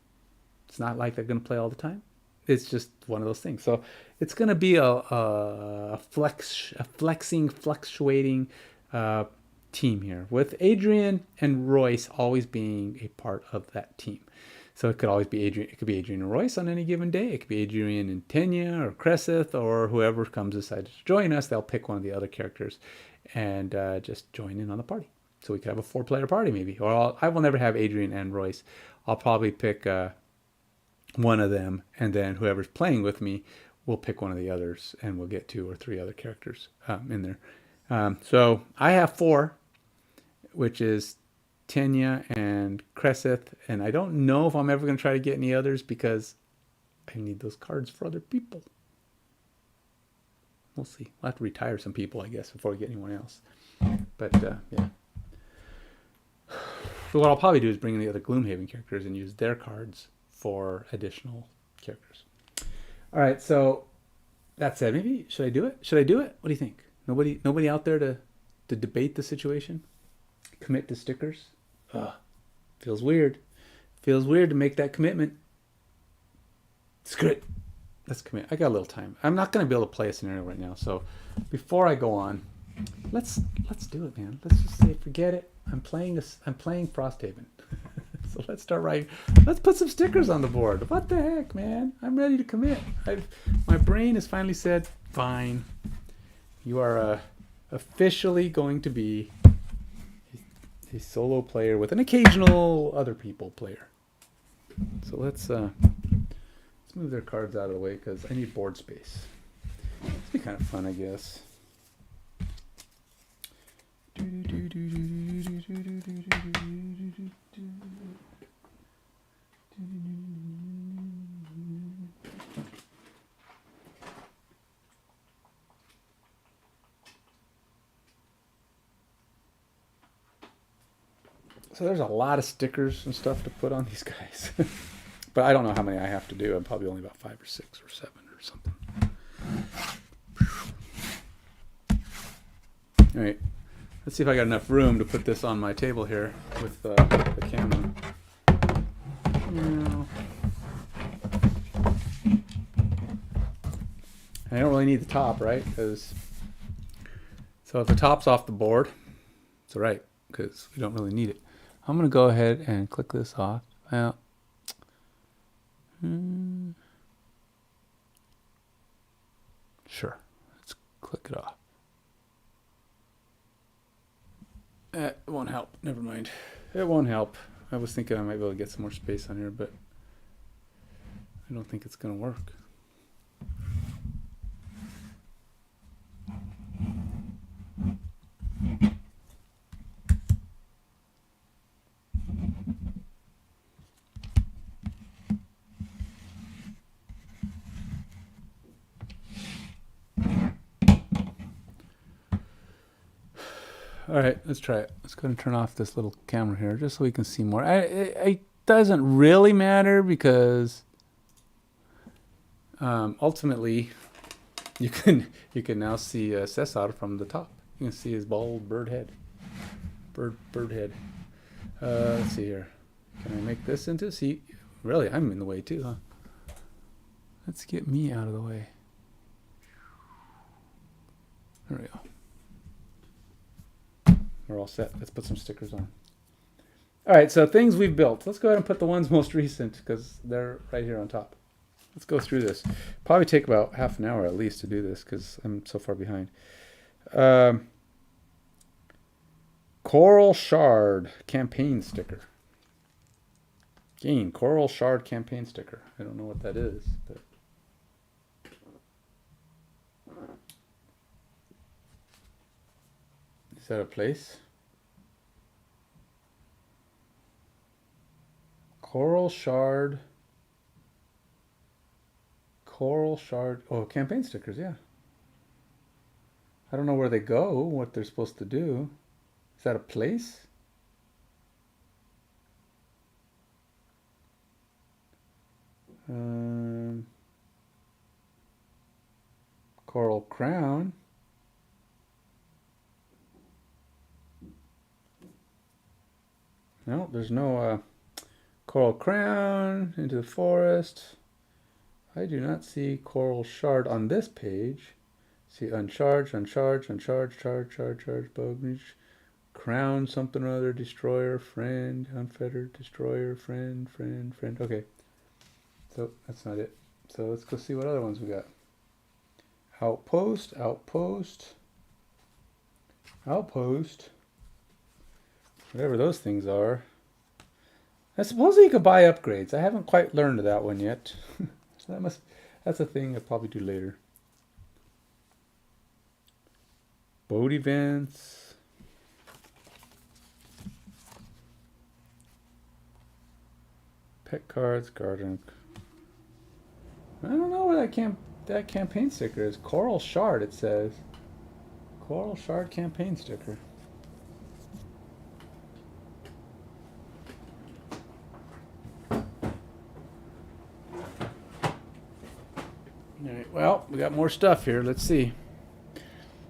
[SPEAKER 1] It's not like they're going to play all the time. It's just one of those things. So it's going to be a flexing, fluctuating team here, with Adrian and Royce always being a part of that team. So it could always be Adrian. It could be Adrian and Royce on any given day. It could be Adrian and Tenya or Cresseth, or whoever decides to join us. They'll pick one of the other characters and just join in on the party. So we could have a 4-player party maybe. Or I will never have Adrian and Royce. I'll probably pick one of them, and then whoever's playing with me will pick one of the others, and we'll get 2 or 3 other characters in there. So I have 4, which is Tenya and Cresseth, and I don't know if I'm ever going to try to get any others because I need those cards for other people. We'll see. We'll have to retire some people, I guess, before we get anyone else. But yeah. So what I'll probably do is bring in the other Gloomhaven characters and use their cards for additional characters. All right, so That said, maybe should I do it? Should I do it? What do you think? Nobody out there to debate the situation? Commit to stickers? Ugh, feels weird. Feels weird to make that commitment. Screw it. Let's commit. I got a little time. I'm not going to be able to play a scenario right now. So before I go on, let's do it, man. Let's just say forget it. I'm playing Frosthaven. So let's start writing. Let's put some stickers on the board. What the heck, man? I'm ready to commit. My brain has finally said, fine. You are officially going to be a solo player with an occasional other people player. So let's move their cards out of the way because I need board space. It's be kind of fun, I guess. So there's a lot of stickers and stuff to put on these guys. But I don't know how many I have to do. I'm probably only about 5 or 6 or 7 or something. All right. Let's see if I got enough room to put this on my table here with the camera. No. I don't really need the top, right? So if the top's off the board, it's all right because we don't really need it. I'm going to go ahead and click this off. Well, sure. Let's click it off. It won't help. Never mind. It won't help. I was thinking I might be able to get some more space on here, but I don't think it's going to work. All right, let's try it. Let's go and turn off this little camera here just so we can see more. It doesn't really matter because ultimately you can now see Cesar from the top. You can see his bald bird head. Bird head. Let's see here. Can I make this into? See, really, I'm in the way too, huh? Let's get me out of the way. There we go. We're all set. Let's put some stickers on. All right, so things we've built. Let's go ahead and put the ones most recent because they're right here on top. Let's go through this. Probably take about half an hour at least to do this because I'm so far behind. Coral Shard campaign sticker. Again, Coral Shard campaign sticker. I don't know what that is, but is that a place? Coral Shard. Oh, campaign stickers, yeah. I don't know where they go, what they're supposed to do. Is that a place? Coral Crown. No, there's no Coral Crown, into the forest. I do not see Coral Shard on this page. See uncharged, charge, bognage, crown, something or other, destroyer, friend, unfettered, destroyer, friend. Okay, so that's not it. So let's go see what other ones we got. Outpost. Whatever those things are. I suppose you could buy upgrades. I haven't quite learned that one yet. So that's a thing I'll probably do later. Boat events. Pet cards, garden. I don't know where that campaign sticker is. Coral Shard, it says. Coral Shard campaign sticker. All right, well, we got more stuff here. Let's see.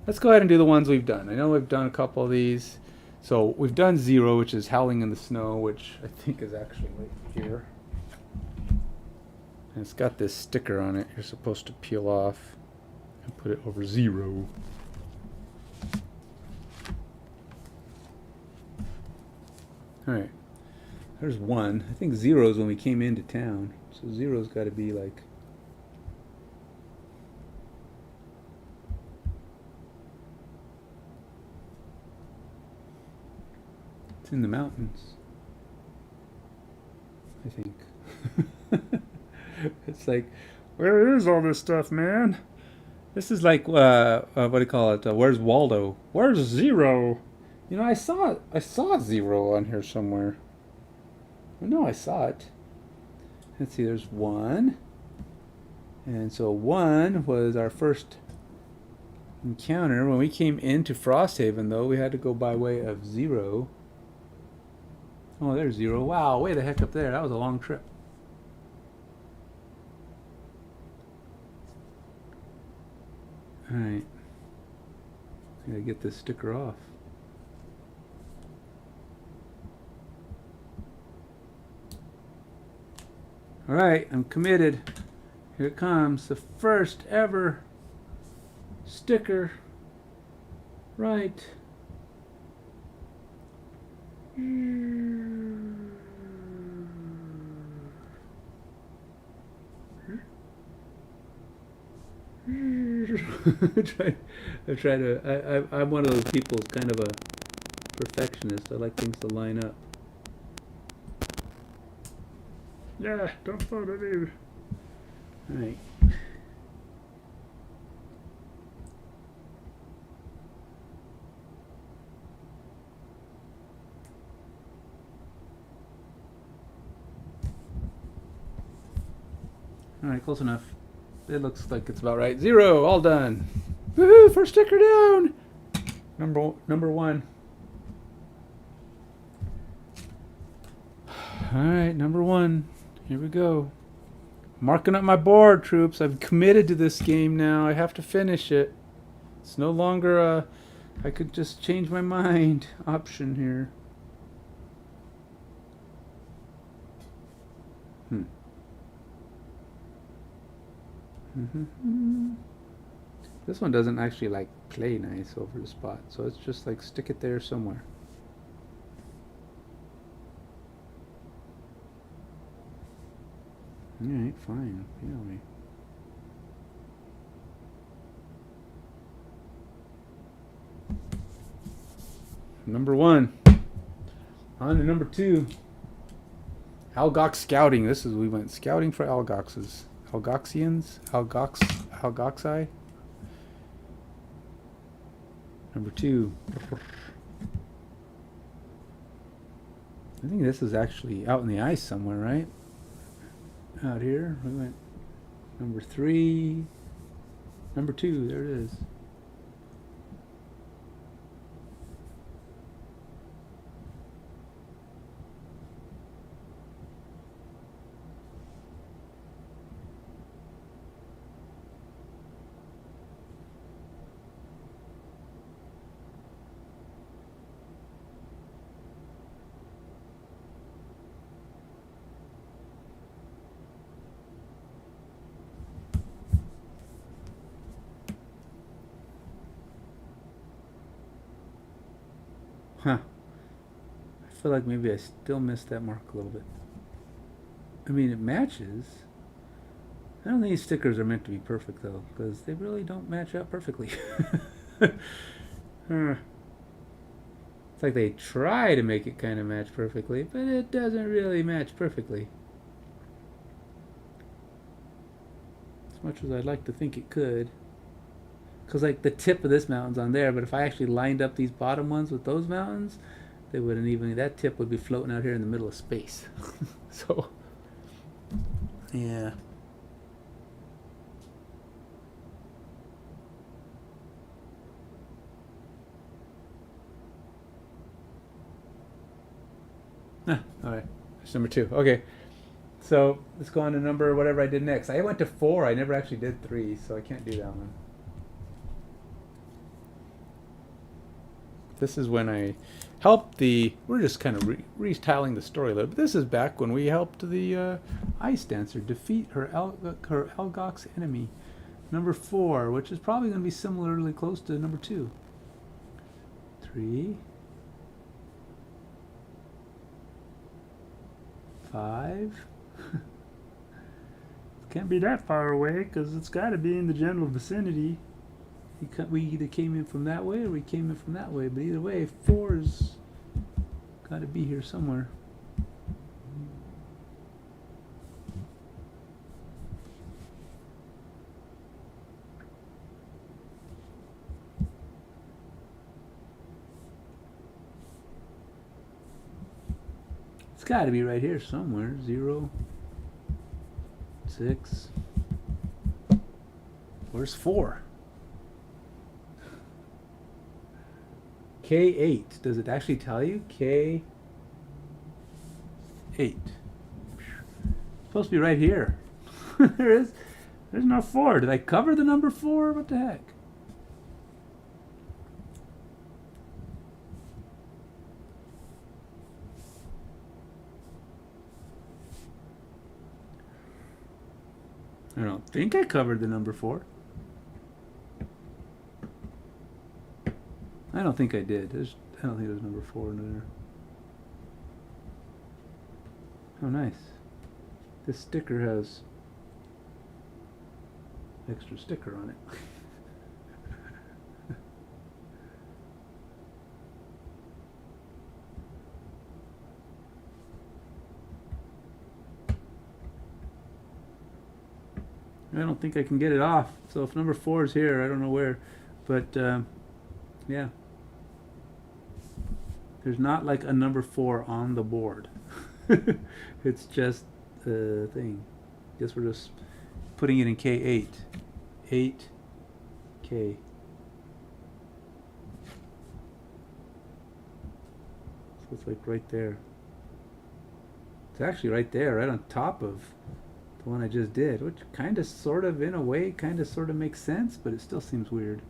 [SPEAKER 1] Let's go ahead and do the ones we've done. I know we've done a couple of these. So we've done 0, which is Howling in the Snow, which I think is actually right here. And it's got this sticker on it you're supposed to peel off and put it over 0. Alright. There's 1. I think 0 is when we came into town. So 0's got to be like... It's in the mountains, I think. It's like, where is all this stuff, man? This is like, what do you call it? Where's Waldo? Where's 0? You know, I saw 0 on here somewhere. Well, no, I saw it. Let's see, there's 1. And so 1 was our first encounter. When we came into Frosthaven, though, we had to go by way of 0. Oh, there's 0. Wow, way the heck up there. That was a long trip. Alright. I gotta get this sticker off. Alright, I'm committed. Here it comes. The first ever sticker. Right. I'm one of those people who's kind of a perfectionist. I like things to line up. Yeah, don't fall to me. Alright. Alright, close enough. It looks like it's about right. 0, all done. Woohoo! First sticker down. Number 1. All right, number 1. Here we go. Marking up my board, troops. I've committed to this game now. I have to finish it. It's no longer a I could just change my mind option here. This one doesn't actually like play nice over the spot, so it's just like stick it there somewhere. Alright, fine. Anyway. Number 1. On to number 2. Algox scouting. This is we went scouting for Algoxes. Algoxians? Algoxi? Number 2. I think this is actually out in the ice somewhere, right? Out here. We went number 3. Number 2. There it is. Huh. I feel like maybe I still missed that mark a little bit. I mean, it matches. I don't think these stickers are meant to be perfect, though, because they really don't match up perfectly. It's like they try to make it kind of match perfectly, but it doesn't really match perfectly. As much as I'd like to think it could. Because like the tip of this mountain's on there, but if I actually lined up these bottom ones with those mountains, they wouldn't even, that tip would be floating out here in the middle of space. So, yeah. Alright, that's number 2. Okay. So So let's go on to number whatever I did next. I went to 4. I never actually did 3, so I can't do that one. This is when I helped the... We're just kind of retelling the story a little bit. This is back when we helped the Ice Dancer defeat her Elgox enemy. Number 4, which is probably going to be similarly close to number 2. 3. 5. Can't be that far away because it's got to be in the general vicinity. We either came in from that way or we came in from that way, but either way, 4's got to be here somewhere. It's got to be right here somewhere. 0, 6. Where's 4? K8. Does it actually tell you? K8. It's supposed to be right here. There's no 4. Did I cover the number 4? What the heck? I don't think I covered the number 4. I don't think I did. I don't think there's number 4 in there. Oh, nice. This sticker has extra sticker on it. I don't think I can get it off. So if number 4 is here, I don't know where. But, yeah. There's not like a number 4 on the board. It's just a thing. Guess we're just putting it in K8. 8K. So it's like right there. It's actually right there, right on top of the one I just did, which kind of, sort of, in a way, kind of, sort of makes sense, but it still seems weird.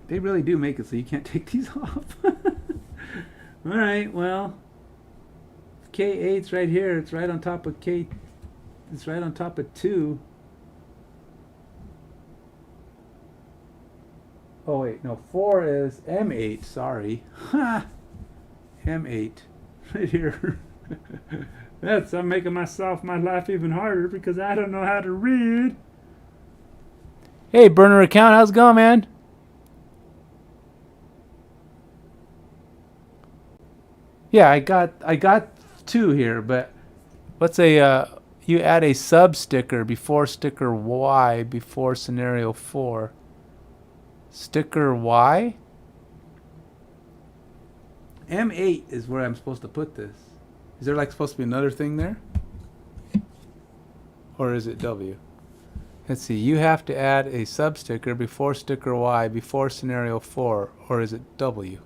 [SPEAKER 1] They really do make it so you can't take these off. Alright, well, K8's right here. It's right on top of K. It's right on top of 2. Oh wait, no, 4 is M8, sorry. Ha! M8. Right here. I'm making my life even harder because I don't know how to read. Hey, burner account, how's it going, man? Yeah, I got 2 here, but let's say you add a sub sticker before sticker Y before scenario 4. Sticker Y? M8 is where I'm supposed to put this. Is there like supposed to be another thing there? Or is it W? Let's see, you have to add a sub sticker before sticker Y before scenario 4, or is it W?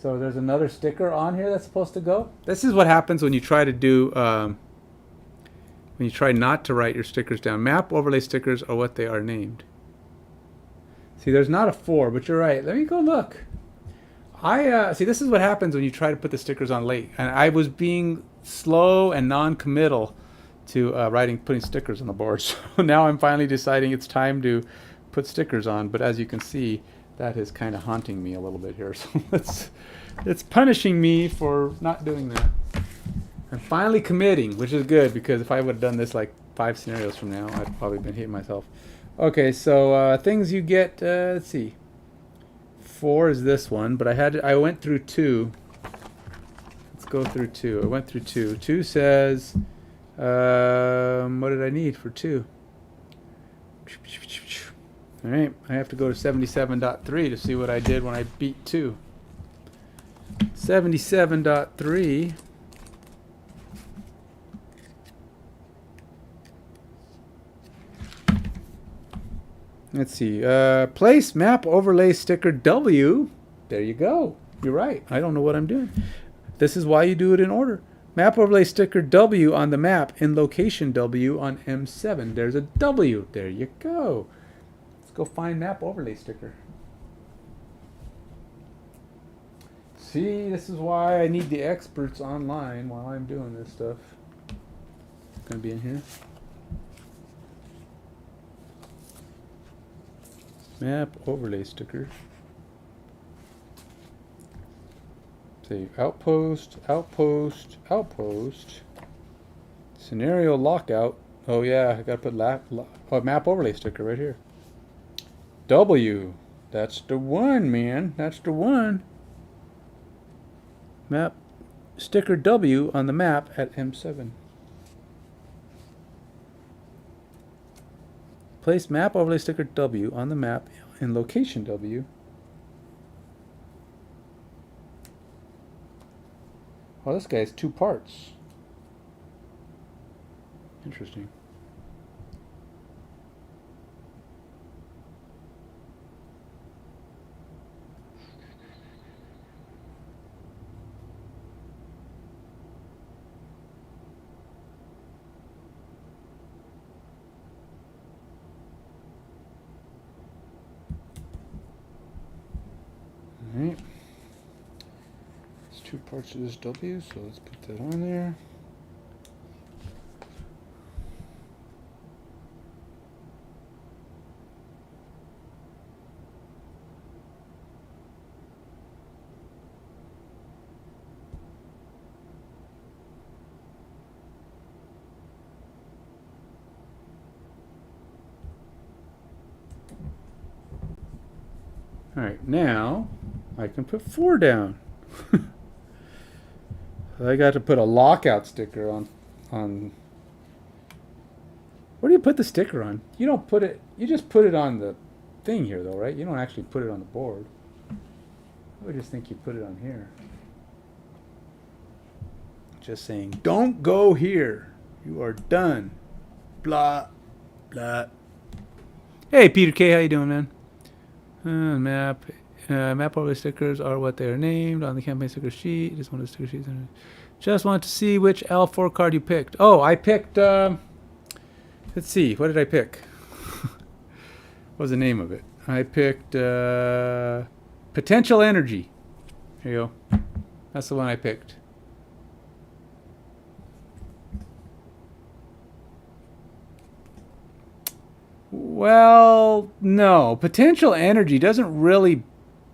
[SPEAKER 1] So there's another sticker on here that's supposed to go? This is what happens when you try to do, when you try not to write your stickers down. Map overlay stickers are what they are named. See, there's not a 4, but you're right. Let me go look. See, this is what happens when you try to put the stickers on late. And I was being slow and non-committal to putting stickers on the board. So now I'm finally deciding it's time to put stickers on. But as you can see, that is kind of haunting me a little bit here. So it's punishing me for not doing that. I'm finally committing, which is good, because if I would have done this like 5 scenarios from now, I'd probably been hitting myself. Okay, so things you get, let's see. 4 is this one, but I went through 2. Let's go through 2. I went through 2. 2 says, what did I need for 2? All right, I have to go to 77.3 to see what I did when I beat 2. 77.3. Let's see. Place map overlay sticker W. There you go. You're right. I don't know what I'm doing. This is why you do it in order. Map overlay sticker W on the map in location W on M7. There's a W. There you go. Let's go find map overlay sticker. See, this is why I need the experts online while I'm doing this stuff. It's going to be in here. Map overlay sticker. Say outpost, outpost, outpost. Scenario lockout. Oh yeah, I gotta put map overlay sticker right here. W. That's the one, man. That's the one. Map sticker W on the map at M7. Place map overlay sticker W on the map in location W. Oh, this guy has 2 parts. Interesting. Alright. There's 2 parts of this W, so let's put that on there. Alright, now I can put 4 down. I got to put a lockout sticker on. Where do you put the sticker on? You don't put it, you just put it on the thing here though, right? You don't actually put it on the board. I would just think you put it on here. Just saying, don't go here. You are done. Blah, blah. Hey, Peter K, how you doing, man? Map overlay stickers are what they are named on the campaign sticker sheet. Just one of the sticker sheets. Just want to see which L4 card you picked. Oh, I picked. Let's see. What did I pick? What was the name of it? I picked Potential Energy. Here you go. That's the one I picked. Well, no. Potential Energy doesn't really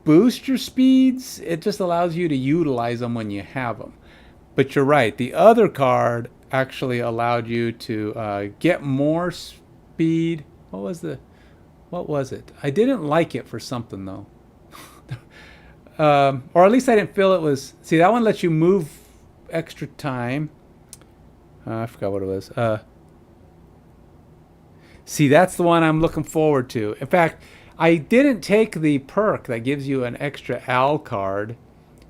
[SPEAKER 1] boost your speeds. It just allows you to utilize them when you have them. But you're right. The other card actually allowed you to get more speed. What was it? I didn't like it for something though. Or at least I didn't feel it was. See, that one lets you move extra time. I forgot what it was. See, that's the one I'm looking forward to. In fact, I didn't take the perk that gives you an extra AL card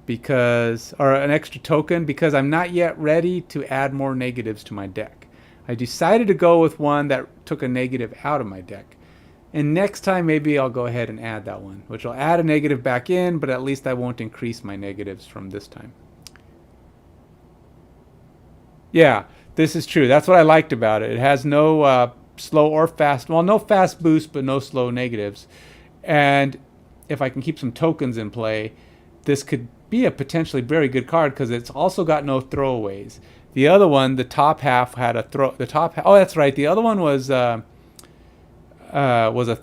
[SPEAKER 1] or an extra token, because I'm not yet ready to add more negatives to my deck. I decided to go with one that took a negative out of my deck. And next time maybe I'll go ahead and add that one, which will add a negative back in, but at least I won't increase my negatives from this time. Yeah, this is true. That's what I liked about it. It has no slow or fast, well, no fast boost, but no slow negatives. And if I can keep some tokens in play, this could be a potentially very good card, because it's also got no throwaways. The other one, the top half had a throw. Oh, that's right. The other one was a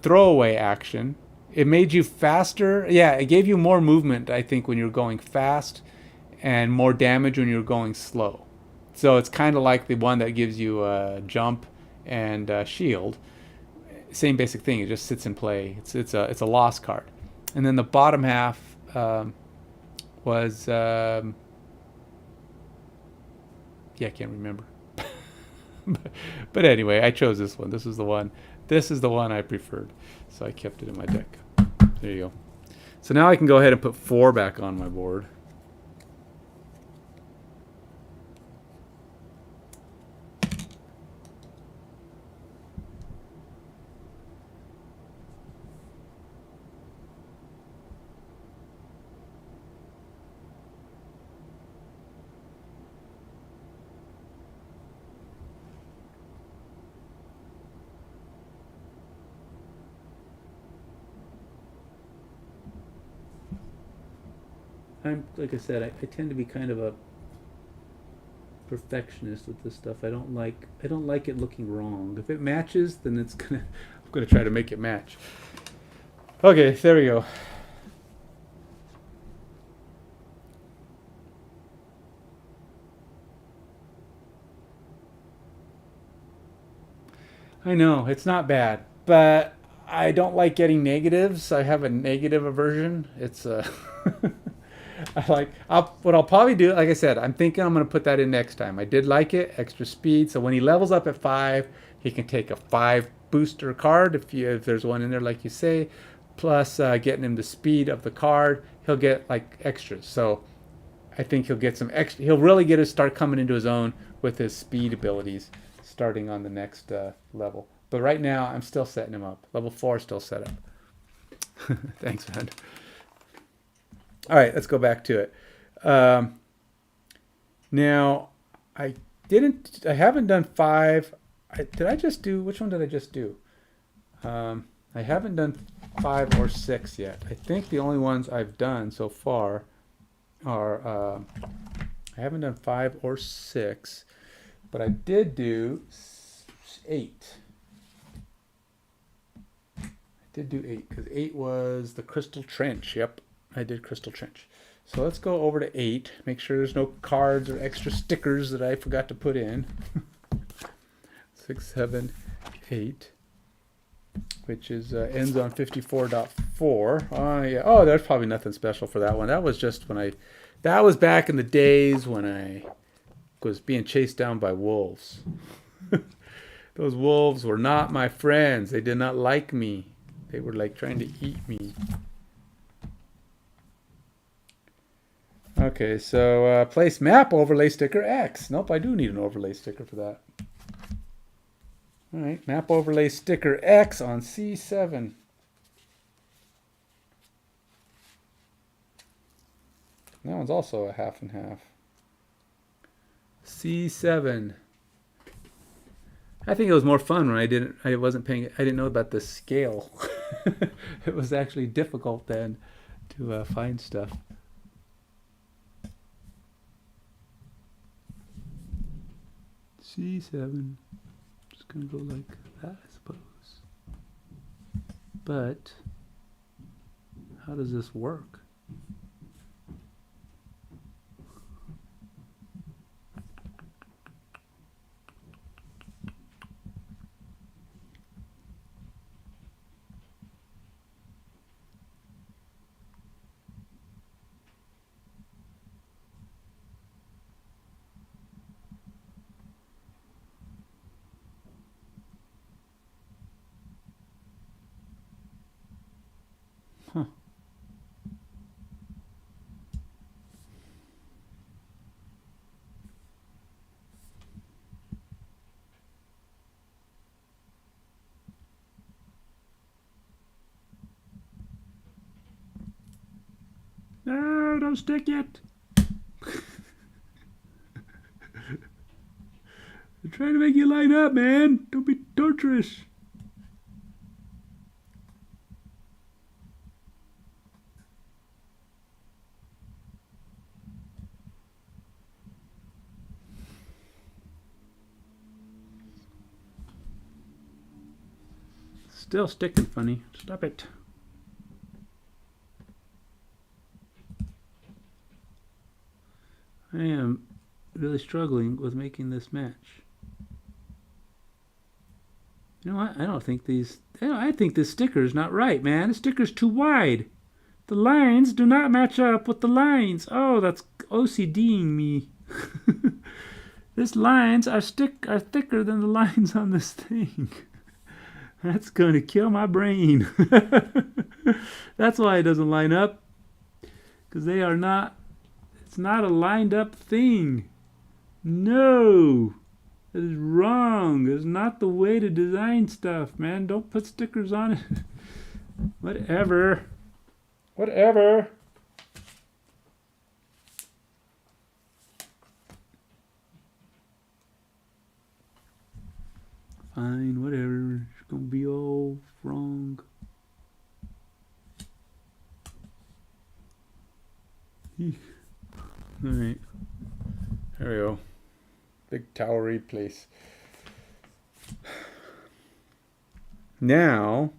[SPEAKER 1] throwaway action. It made you faster. Yeah, it gave you more movement, I think, when you're going fast, and more damage when you're going slow. So it's kind of like the one that gives you a jump and shield. Same basic thing. It just sits in play. It's a lost card. And then the bottom half was yeah, I can't remember. But anyway, I chose this one. This is the one. This is the one I preferred, so I kept it in my deck. There you go. So now I can go ahead and put 4 back on my board. I'm like I said, I tend to be kind of a perfectionist with this stuff. I don't like it looking wrong. If it matches, then it's gonna I'm gonna try to make it match. Okay, there we go. I know it's not bad, but I don't like getting negatives. I have a negative aversion. It's I like what I'll probably do. Like I said, I'm thinking I'm going to put that in next time. I did like it, extra speed. So when he levels up at 5, he can take a 5 booster card if there's one in there, like you say, plus getting him the speed of the card. He'll get like extras. So I think he'll get some extra. He'll really get to start coming into his own with his speed abilities, starting on the next level. But right now, I'm still setting him up. Level 4 is still set up. Thanks, man. All right, let's go back to it. Now, I I haven't done 5. Did I just do, which one did I just do? I haven't done 5 or 6 yet. I think the only ones I've done so far are, I haven't done 5 or 6, but I did do 8. I did do 8, because 8 was the Crystal Trench. Yep, I did Crystal Trench. So let's go over to 8. Make sure there's no cards or extra stickers that I forgot to put in. 6, 7, 8, which is ends on 54.4. Yeah. Oh, there's probably nothing special for that one. That was just when that was back in the days when I was being chased down by wolves. Those wolves were not my friends. They did not like me. They were like trying to eat me. Okay, so place map overlay sticker X. Nope, I do need an overlay sticker for that. All right, map overlay sticker X on C7. That one's also a half and half. C7. I think it was more fun when I didn't know about the scale. It was actually difficult then to find stuff. C7. Just gonna go like that, I suppose. But how does this work? Huh. No, don't stick it. I'm trying to make you line up, man. Don't be torturous. Still sticking funny. Stop it. I am really struggling with making this match. You know what? I don't think I think this sticker is not right, man. The sticker's too wide. The lines do not match up with the lines. Oh, that's OCDing me. These lines are thicker than the lines on this thing. That's going to kill my brain. That's why it doesn't line up. Because they are not, it's not a lined up thing. No. That is wrong. It's not the way to design stuff, man. Don't put stickers on it. Whatever. Whatever. Fine, whatever. It's gonna be all wrong. All right. There we go. Big towery place. Now,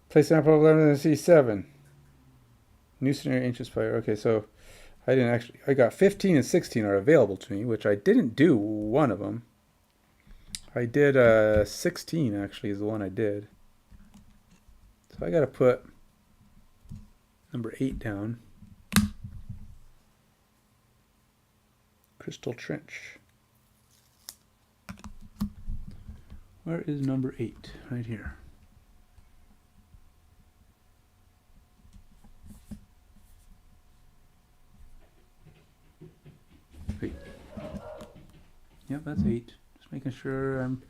[SPEAKER 1] place sample 11 and C7. New scenario, ancient spire. Okay, so I didn't actually. I got 15 and 16 are available to me, which I didn't do one of them. I did 16 actually is the one I did. So I got to put number 8 down. Crystal Trench. Where is number 8? Right here. Wait. Yep, that's 8. Just making sure I'm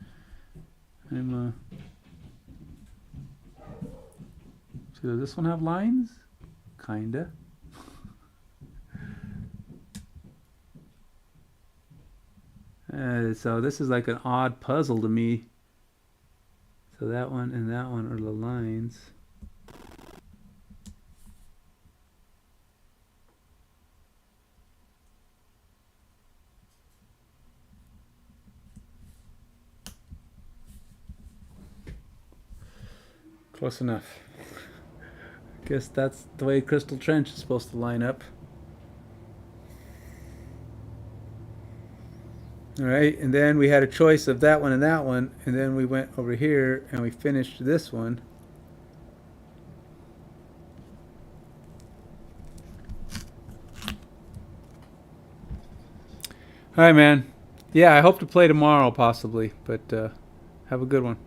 [SPEAKER 1] so does this one have lines? Kinda. So this is like an odd puzzle to me. So that one and that one are the lines. Close enough. Guess that's the way Crystal Trench is supposed to line up. All right, and then we had a choice of that one, and then we went over here and we finished this one. All right, man. Yeah, I hope to play tomorrow possibly, but have a good one.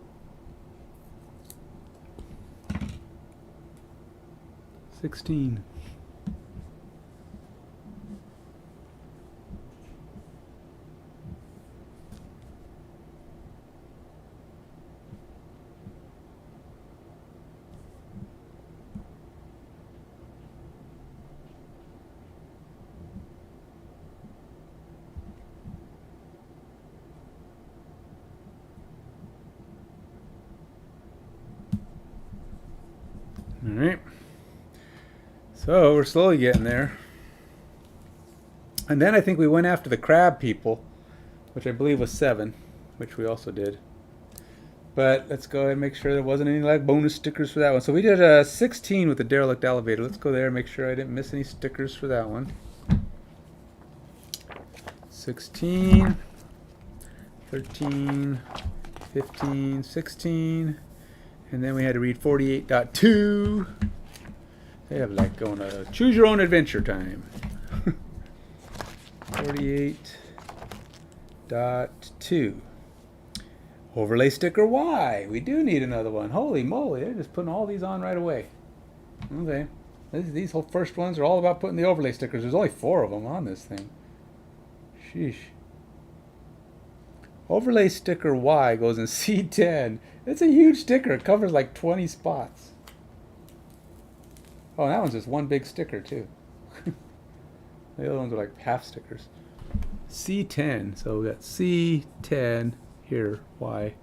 [SPEAKER 1] 16. All right. So we're slowly getting there. And then I think we went after the crab people, which I believe was 7, which we also did. But let's go ahead and make sure there wasn't any like bonus stickers for that one. So we did 16 with the derelict elevator. Let's go there and make sure I didn't miss any stickers for that one. 16, 13, 15, 16. And then we had to read 48.2. They have like going to choose your own adventure time. 48.2. Overlay sticker Y. We do need another one. Holy moly, they're just putting all these on right away. Okay. These whole first ones are all about putting the overlay stickers. There's only 4 of them on this thing. Sheesh. Overlay sticker Y goes in C10. It's a huge sticker. It covers like 20 spots. Oh, and that one's just one big sticker too. The other ones are like half stickers. C10. So we got C10 here. Y.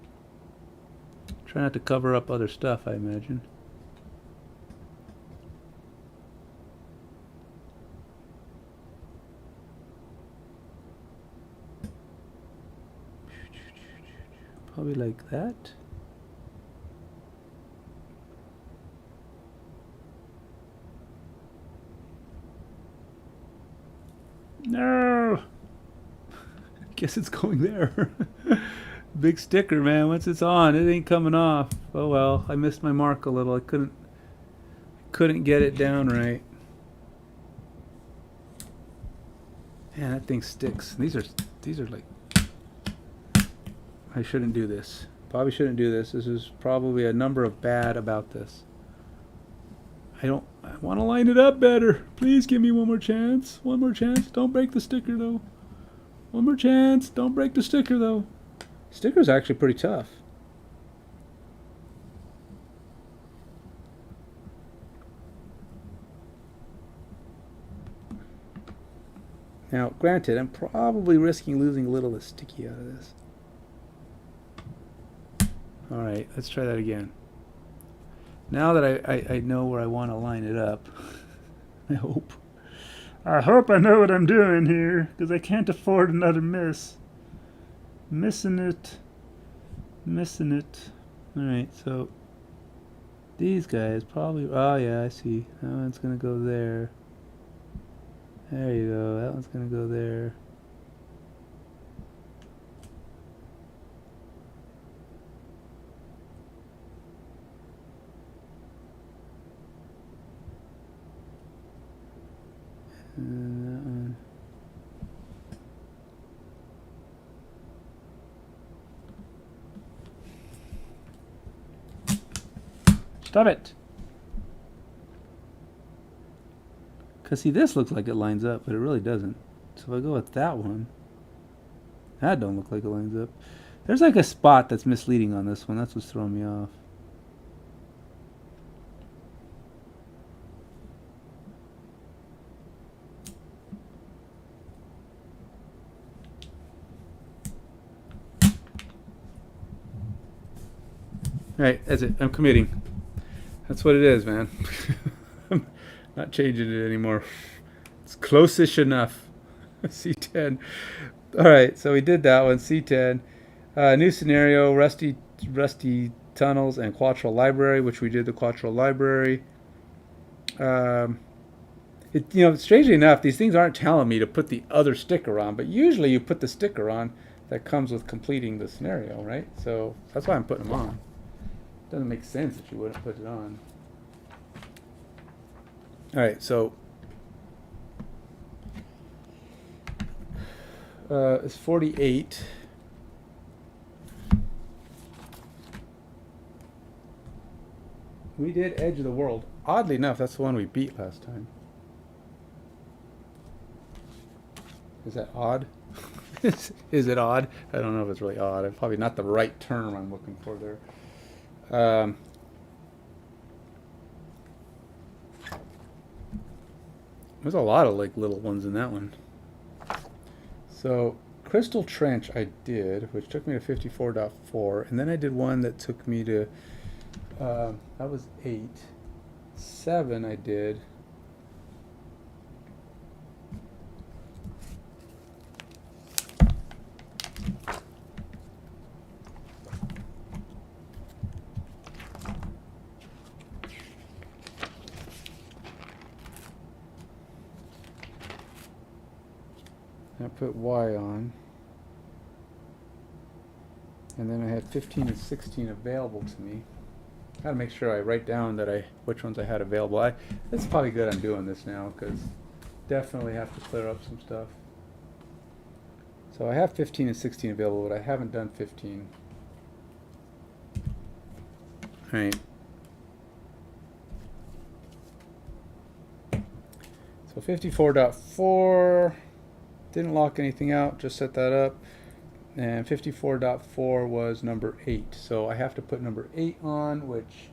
[SPEAKER 1] Try not to cover up other stuff, I imagine. Probably like that. No! Guess it's going there. Big sticker, man. Once it's on, it ain't coming off. Oh well, I missed my mark a little. I couldn't get it down right. Man, that thing sticks. These are like, I shouldn't do this. Probably shouldn't do this. This is probably a number of bad about this. I want to line it up better. Please give me one more chance. One more chance. Don't break the sticker though. One more chance. Don't break the sticker though. Sticker's actually pretty tough. Now, granted, I'm probably risking losing a little of the sticky out of this. Alright, let's try that again. Now that I know where I want to line it up, I hope. I hope I know what I'm doing here, because I can't afford another miss. Missing it. Missing it. Alright, so these guys probably... Oh, yeah, I see. That one's going to go there. There you go. That one's going to go there. And that one. Stop it! Because see, this looks like it lines up, but it really doesn't. So if I go with that one, that don't look like it lines up. There's like a spot that's misleading on this one. That's what's throwing me off. Alright, that's it. I'm committing. That's what it is, man. I'm not changing it anymore. It's close-ish enough. C10. Alright, so we did that one. C10. New scenario, Rusty Tunnels and Quattro Library, which we did the Quattro Library. Strangely enough, these things aren't telling me to put the other sticker on, but usually you put the sticker on that comes with completing the scenario, right? So that's why I'm putting them on. Doesn't make sense if you wouldn't put it on. Alright, so it's 48. We did Edge of the World. Oddly enough, that's the one we beat last time. Is that odd? Is it odd? I don't know if it's really odd. It's probably not the right term I'm looking for there. There's a lot of like little ones in that one. So Crystal Trench I did, which took me to 54.4, and then I did one that took me to that was 8. 7 I did. I put Y on, and then I had 15 and 16 available to me. Gotta make sure I write down that which ones I had available. It's probably good I'm doing this now, because definitely have to clear up some stuff. So I have 15 and 16 available, but I haven't done 15. All right. So 54.4. Didn't lock anything out, just set that up. And 54.4 was number 8. So I have to put number 8 on, which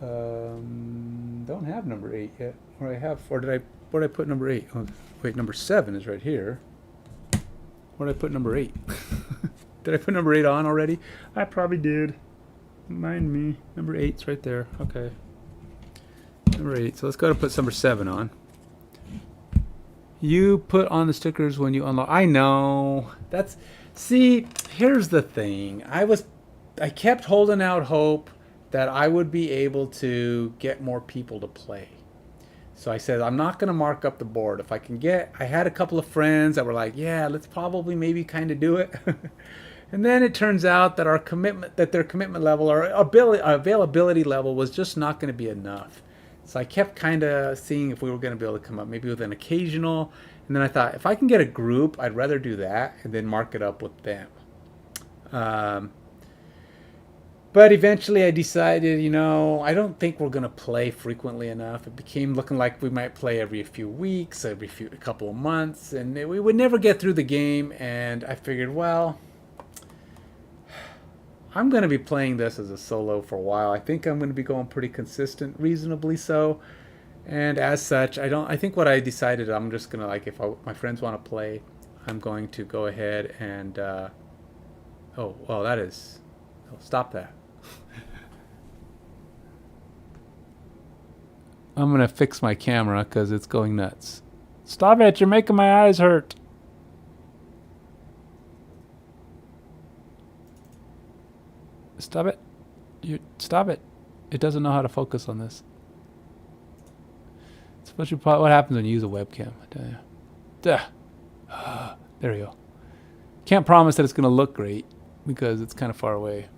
[SPEAKER 1] don't have number 8 yet. Where did I put number 8? Oh, wait, number 7 is right here. Where did I put number 8? Did I put number 8 on already? I probably did. Mind me. Number 8's right there. Okay. Number 8. So let's go to put number 7 on. You put on the stickers when you unlock. I know. See, here's the thing. I kept holding out hope that I would be able to get more people to play. So I said, I'm not going to mark up the board. If I can I had a couple of friends that were like, yeah, let's probably maybe kind of do it. And then it turns out that their commitment level or availability level was just not going to be enough. So I kept kind of seeing if we were going to be able to come up maybe with an occasional. And then I thought, if I can get a group, I'd rather do that and then mark it up with them. But eventually I decided, I don't think we're going to play frequently enough. It became looking like we might play every few weeks, a couple of months. And we would never get through the game. And I figured, well, I'm going to be playing this as a solo for a while. I think I'm going to be going pretty consistent, reasonably so. And as such, I think what I decided, I'm just going to, like, if my friends want to play, I'm going to go ahead and, stop that. I'm going to fix my camera because it's going nuts. Stop it, you're making my eyes hurt. Stop it. Stop it. It doesn't know how to focus on this. It's what happens when you use a webcam. There we go. Can't promise that it's going to look great because it's kind of far away.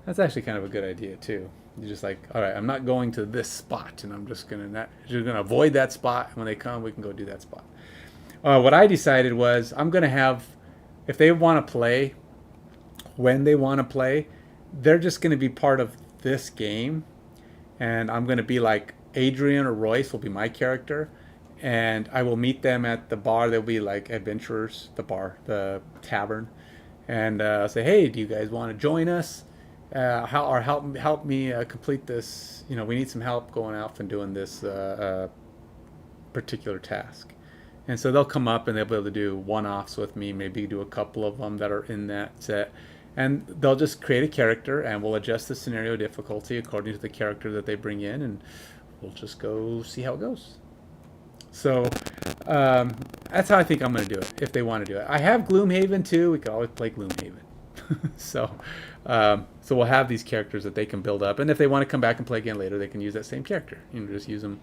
[SPEAKER 1] That's actually kind of a good idea too. You're just like, all right, I'm not going to this spot, and I'm just gonna avoid that spot. When they come, we can go do that spot. What I decided was I'm gonna have, if they want to play, when they want to play, they're just gonna be part of this game, and I'm gonna be like Adrian or Royce will be my character, and I will meet them at the bar. They'll be like adventurers, the tavern, and say, hey, do you guys want to join us? Help me complete this. You know, we need some help going out and doing this particular task. And so they'll come up and they'll be able to do one-offs with me, maybe do a couple of them that are in that set. And they'll just create a character, and we'll adjust the scenario difficulty according to the character that they bring in, and we'll just go see how it goes. So that's how I think I'm going to do it, if they want to do it. I have Gloomhaven too. We can always play Gloomhaven. So we'll have these characters that they can build up, and if they want to come back and play again later, they can use that same character. Just use them,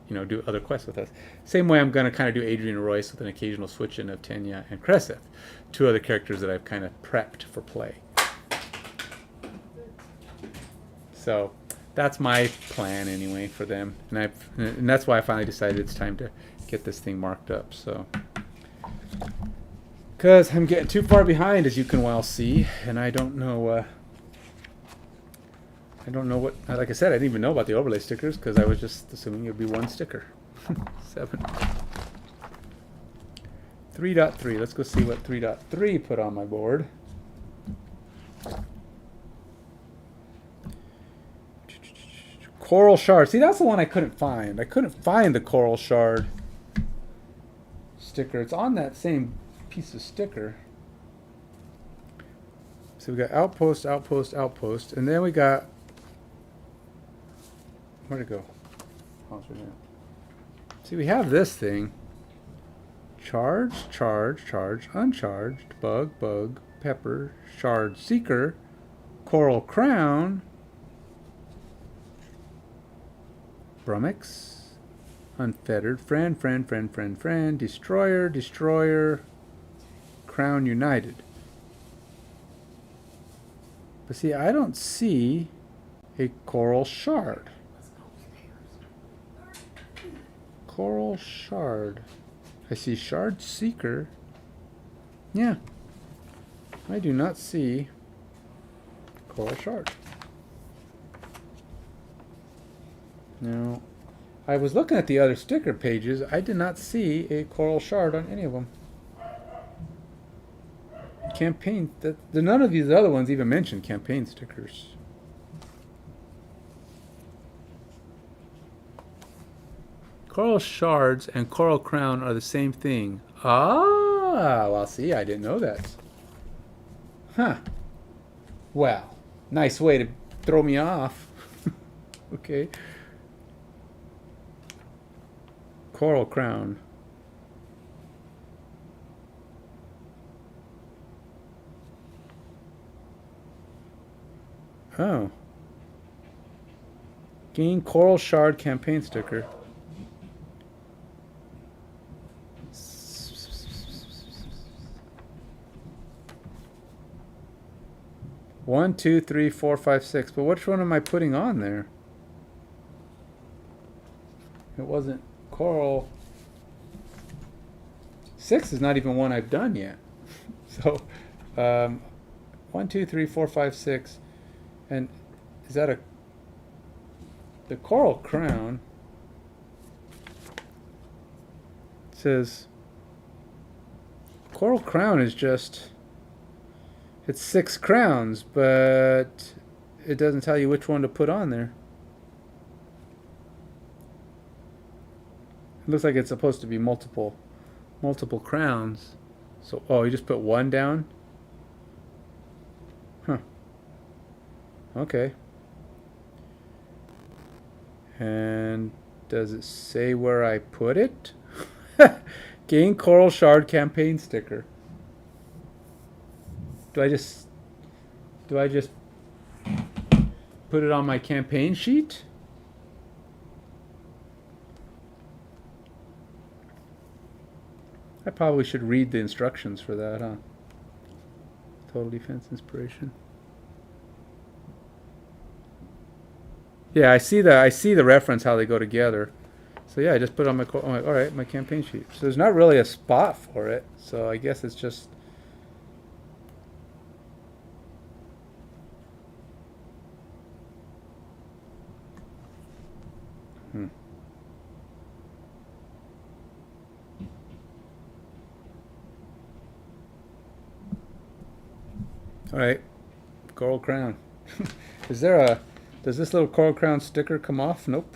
[SPEAKER 1] do other quests with us. Same way I'm going to kind of do Adrian and Royce with an occasional switch in of Tenya and Cresseth, two other characters that I've kind of prepped for play. So that's my plan anyway for them, and that's why I finally decided it's time to get this thing marked up. So. Because I'm getting too far behind, as you can well see, and I don't know what, like I said, I didn't even know about the overlay stickers because I was just assuming it would be one sticker. 7. 3.3, let's go see what 3.3 put on my board. Coral Shard, see that's the one I couldn't find. I couldn't find the Coral Shard sticker. It's on that same piece of sticker. So we got outpost, outpost, outpost, and then we got, where'd it go? Oh, it's right here. See, we have this thing. Charge, charge, charge, uncharged, bug, bug, pepper, shard seeker, coral crown, Brummix, unfettered, friend, friend, friend, friend, friend, destroyer, destroyer, Crown United. But see, I don't see a Coral Shard. Coral Shard. I see Shard Seeker. Yeah. I do not see Coral Shard. No. I was looking at the other sticker pages. I did not see a Coral Shard on any of them. Campaign, none of these other ones even mention campaign stickers. Coral Shards and Coral Crown are the same thing. Ah, well, see, I didn't know that. Huh. Well, nice way to throw me off. Okay. Coral Crown. Oh. Gain Coral Shard campaign sticker. One, two, three, four, five, six. But which one am I putting on there? It wasn't Coral. 6 is not even one I've done yet. So, 1, 2, 3, 4, 5, 6. And is that the Coral Crown says Coral Crown is just, it's 6 crowns, but it doesn't tell you which one to put on there. It looks like it's supposed to be multiple crowns. So, oh, you just put one down? Huh. Okay. And does it say where I put it? Gain Coral Shard campaign sticker. Do I just put it on my campaign sheet? I probably should read the instructions for that, huh? Total defense inspiration. Yeah, I see the reference how they go together. So yeah, I just put it on all right, my campaign sheet. So there's not really a spot for it. So I guess it's just All right, Coral Crown. Does this little Coral Crown sticker come off? Nope.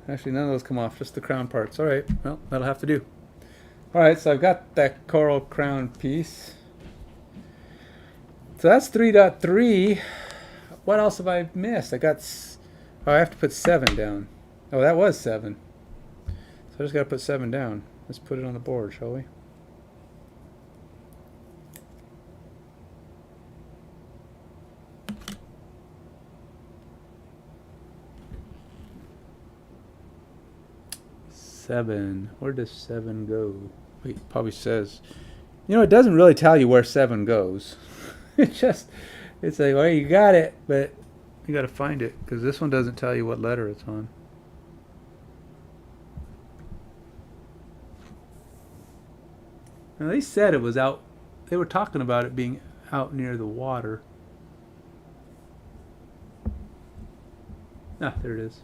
[SPEAKER 1] Actually, none of those come off, just the crown parts. All right, well, that'll have to do. All right, so I've got that Coral Crown piece. So that's 3.3. What else have I missed? I have to put 7 down. Oh, that was 7. So I just got to put 7 down. Let's put it on the board, shall we? Seven. Where does 7 go? Wait, it probably says. You know, it doesn't really tell you where 7 goes. It's like, well, you got it, but you got to find it because this one doesn't tell you what letter it's on. Now, they said it was out. They were talking about it being out near the water. Ah, there it is.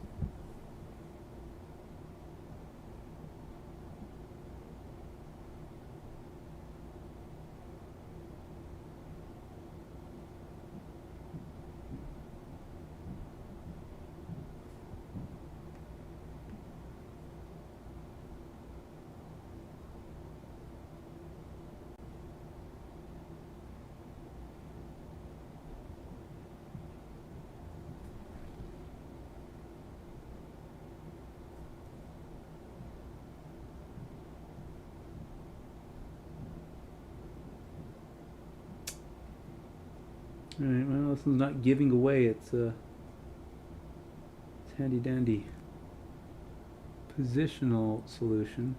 [SPEAKER 1] Alright, well, this one's not giving away. It's handy dandy. Positional solution.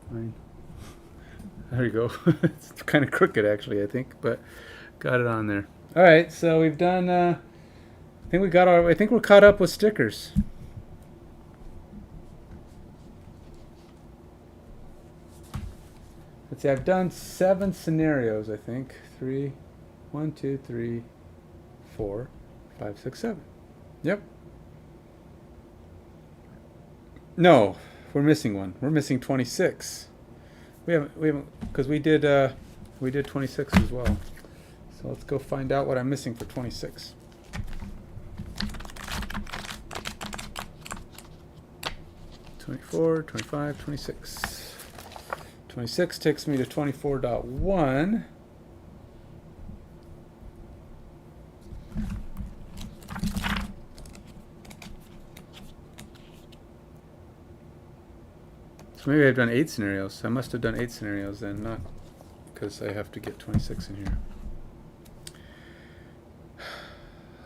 [SPEAKER 1] Fine. There you go. It's kind of crooked, actually, I think, but got it on there. All right, so we've done. I think we're caught up with stickers. Let's see. I've done 7 scenarios. I think 1, 2, 3, 4, 5, 6, 7. Yep. No, we're missing one. We're missing 26. We haven't, because we did 26 as well. So let's go find out what I'm missing for 26. $24, $25, $26. 26 takes me to 24.1. So maybe I've done 8 scenarios. I must have done 8 scenarios then, not because I have to get 26 in here.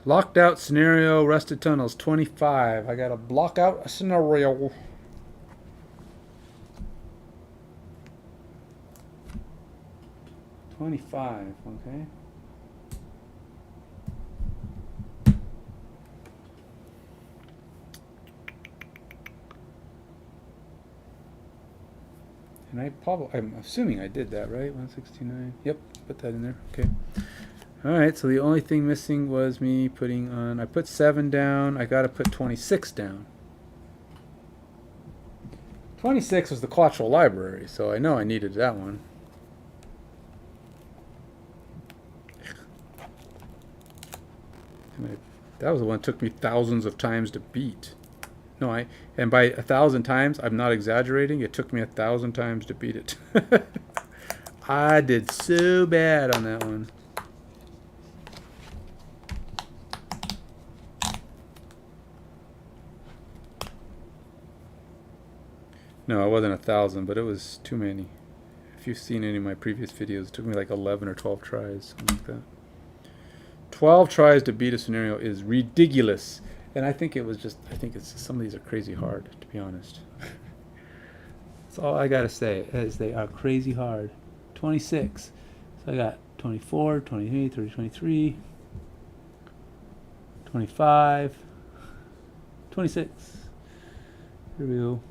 [SPEAKER 1] Locked out scenario, rusted tunnels, 25. I gotta block out a scenario. $25, okay. And I'm assuming I did that, right? 169. Yep, put that in there. Okay. All right, so the only thing missing was me putting on, I put 7 down. I got to put 26 down. 26 was the Quattro Library, so I know I needed that one. That was the one that took me thousands of times to beat. No, and by 1,000 times, I'm not exaggerating. It took me 1,000 times to beat it. I did so bad on that one. No, it wasn't 1,000, but it was too many. If you've seen any of my previous videos, it took me like 11 or 12 tries, something like that. 12 tries to beat a scenario is ridiculous. And I think it's some of these are crazy hard, to be honest. That's all I gotta say, is they are crazy hard. 26. So I got 24, 28, 30, 23, 25, 26. Here we go.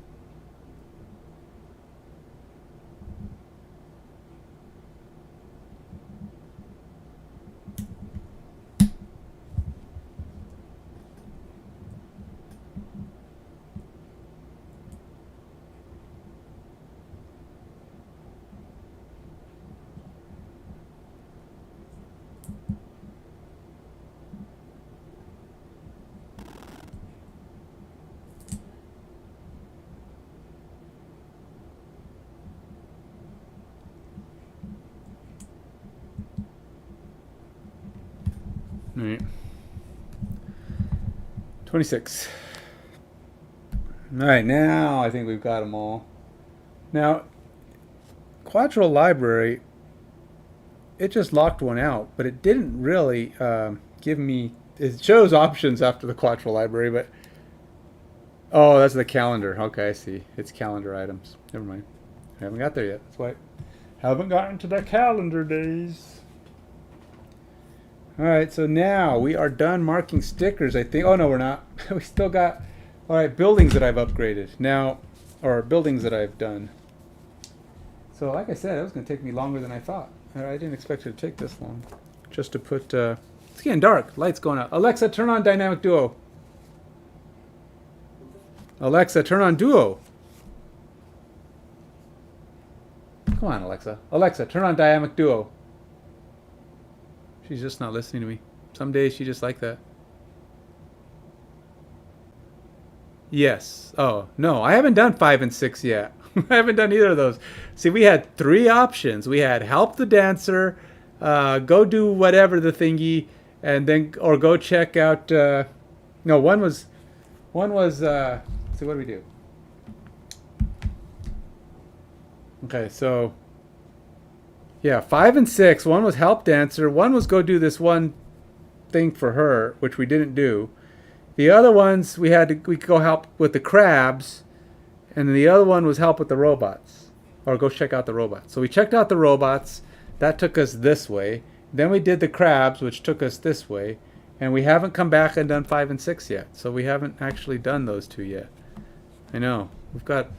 [SPEAKER 1] All right. 26. All right, now I think we've got them all. Now, Quattro Library, it just locked one out, but it didn't really give me... It shows options after the Quattro Library, but... Oh, that's the calendar. Okay, I see. It's calendar items. Never mind. I haven't got there yet. That's why I haven't gotten to the calendar days. All right, so now we are done marking stickers, I think. Oh, no, we're not. We still got, all right, buildings that I've upgraded now, or buildings that I've done. So like I said, it was going to take me longer than I thought. I didn't expect it to take this long. Just to put, it's getting dark. Lights going out. Alexa, turn on Dynamic Duo. Alexa, turn on Duo. Come on, Alexa. Alexa, turn on Dynamic Duo. She's just not listening to me. Some days she just like that. Yes. Oh, no. I haven't done 5 and 6 yet. I haven't done either of those. See, we had 3 options. We had help the dancer, go do whatever the thingy, and then, or go check out, no, one was, see, what do we do? Okay, so... Yeah, 5 and 6. One was help dancer. One was go do this one thing for her, which we didn't do. The other ones we could go help with the crabs, and then the other one was help with the robots, or go check out the robots. So we checked out the robots. That took us this way. Then we did the crabs, which took us this way, and we haven't come back and done 5 and 6 yet. So we haven't actually done those 2 yet. I know that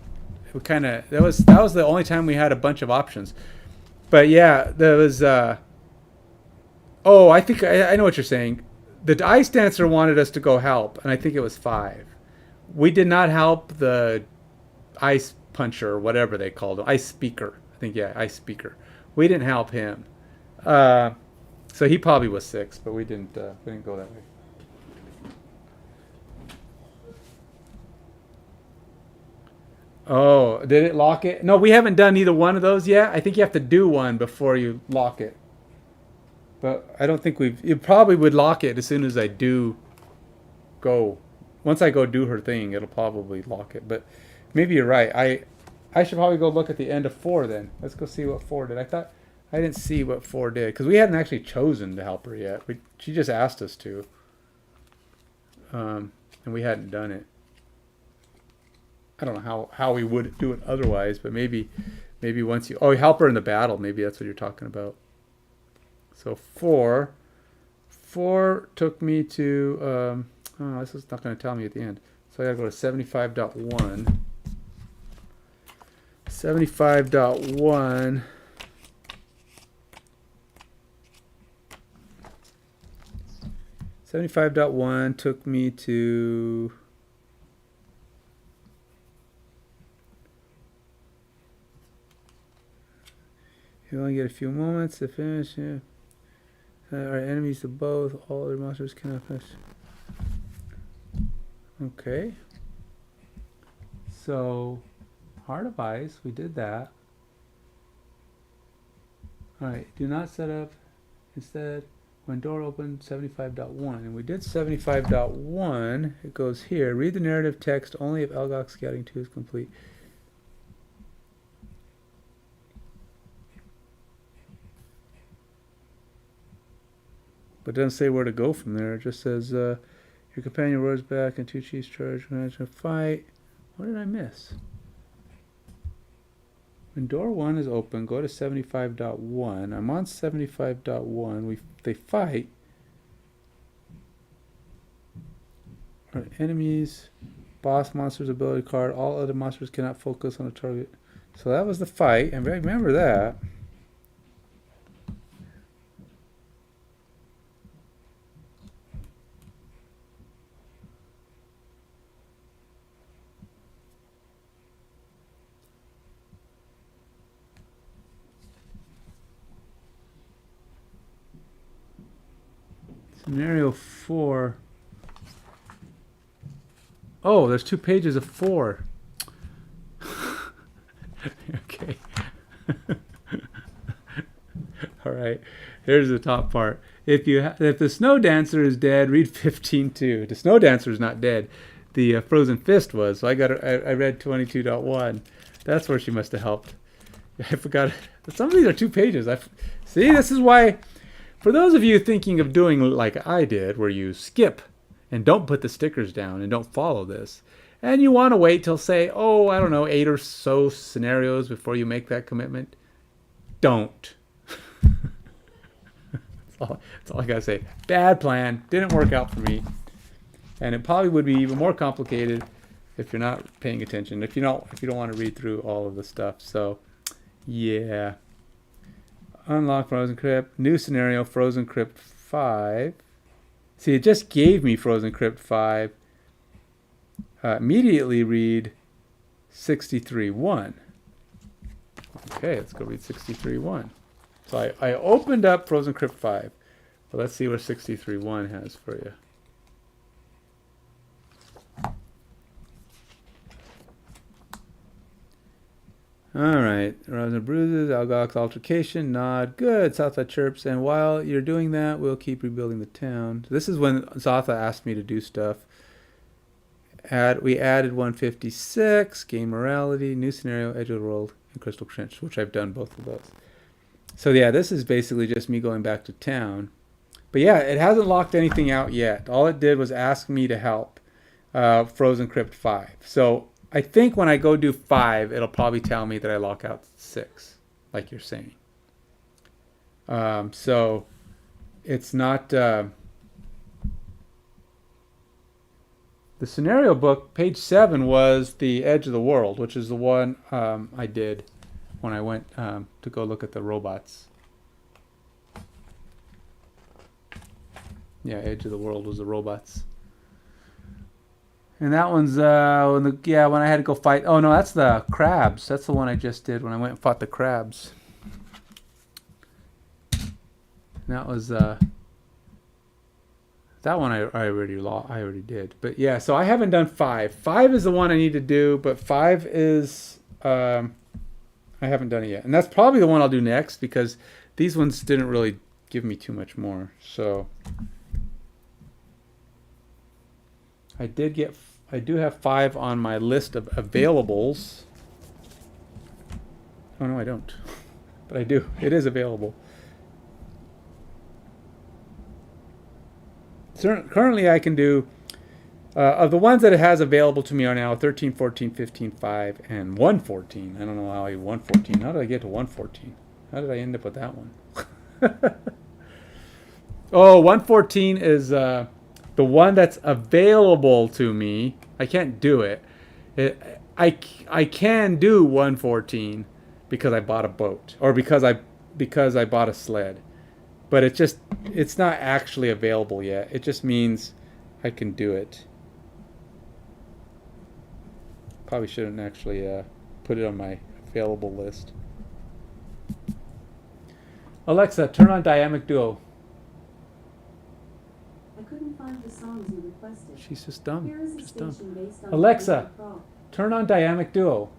[SPEAKER 1] was the only time we had a bunch of options. But yeah, there was, oh, I think I know what you're saying. The ice dancer wanted us to go help, and I think it was 5. We did not help the ice puncher, or whatever they called him. Ice speaker. I think, yeah, ice speaker. We didn't help him. So he probably was 6, but we didn't go that way. Oh, did it lock it? No, we haven't done either one of those yet. I think you have to do one before you lock it. But I don't think it probably would lock it as soon as I do go. Once I go do her thing, it'll probably lock it. But maybe you're right. I should probably go look at the end of 4 then. Let's go see what 4 did. I thought I didn't see what 4 did because we hadn't actually chosen to help her yet. She just asked us to. And we hadn't done it. I don't know how we would do it otherwise, but maybe once you help her in the battle, maybe that's what you're talking about. So 4 took me to oh, this is not going to tell me at the end. So I got to go to 75.1. 75.1. Took me to you only get a few moments to finish. Yeah. Our enemies to both. All their monsters cannot finish. Okay. So, Heart of Ice, we did that. Alright, do not set up, instead, when door open 75.1. And we did 75.1. It goes here. Read the narrative text only if Elgok Scouting 2 is complete. But it doesn't say where to go from there. It just says, your companion roars back and two chiefs charge. Manage to fight. What did I miss? When door 1 is open, go to 75.1. I'm on 75.1. They fight. Our enemies, boss monster's ability card. All other monsters cannot focus on a target. So that was the fight, and I remember that. Scenario 4. Oh, there's 2 pages of 4. Okay. All right. Here's the top part. If the Snow Dancer is dead, read 15.2. The Snow Dancer is not dead. The Frozen Fist was. So I read 22.1. That's where she must have helped. I forgot. Some of these are 2 pages. See, this is why. For those of you thinking of doing like I did, where you skip and don't put the stickers down and don't follow this, and you want to wait till, say, oh, I don't know, 8 or so scenarios before you make that commitment, don't. That's all I gotta say. Bad plan. Didn't work out for me. And it probably would be even more complicated if you're not paying attention, if you don't want to read through all of the stuff. So, yeah. Unlock Frozen Crypt. New scenario, Frozen Crypt 5. See, it just gave me Frozen Crypt 5. Immediately read 63.1. Okay, let's go read 63.1. So I opened up Frozen Crypt 5. Well, let's see what 63.1 has for you. Alright, Rose and Bruises, Algok's Altercation, Nod, good, Zatha chirps, and while you're doing that, we'll keep rebuilding the town. So this is when Zatha asked me to do stuff. We added 156, Game Morality, New Scenario, Edge of the World, and Crystal Trench, which I've done both of those. So yeah, this is basically just me going back to town. But yeah, it hasn't locked anything out yet. All it did was ask me to help Frozen Crypt 5. So I think when I go do 5, it'll probably tell me that I lock out 6, like you're saying. So it's not... the scenario book, page 7, was the Edge of the World, which is the one I did when I went to go look at the robots. Yeah, Edge of the World was the robots. And that one's when I had to go fight. Oh no, that's the crabs. That's the one I just did when I went and fought the crabs. And that was that one I already did. But yeah, so I haven't done 5. 5 is the one I need to do, but 5 is I haven't done it yet. And that's probably the one I'll do next because these ones didn't really give me too much more. So I do have 5 on my list of availables. Oh no, I don't. But I do. It is available. Currently I can do, of the ones that it has available to me are now 13, 14, 15, 5, and 114. I don't know how I 114. How did I get to 114? How did I end up with that one? Oh, 114 is the one that's available to me. I can't do it. I can do 114 because I bought a boat or because I bought a sled. But it's not actually available yet. It just means I can do it. Probably shouldn't actually put it on my available list. Alexa, turn on Dynamic Duo.
[SPEAKER 2] I couldn't find the songs you
[SPEAKER 1] She's just dumb. Just dumb. Alexa, turn on Dynamic Duo.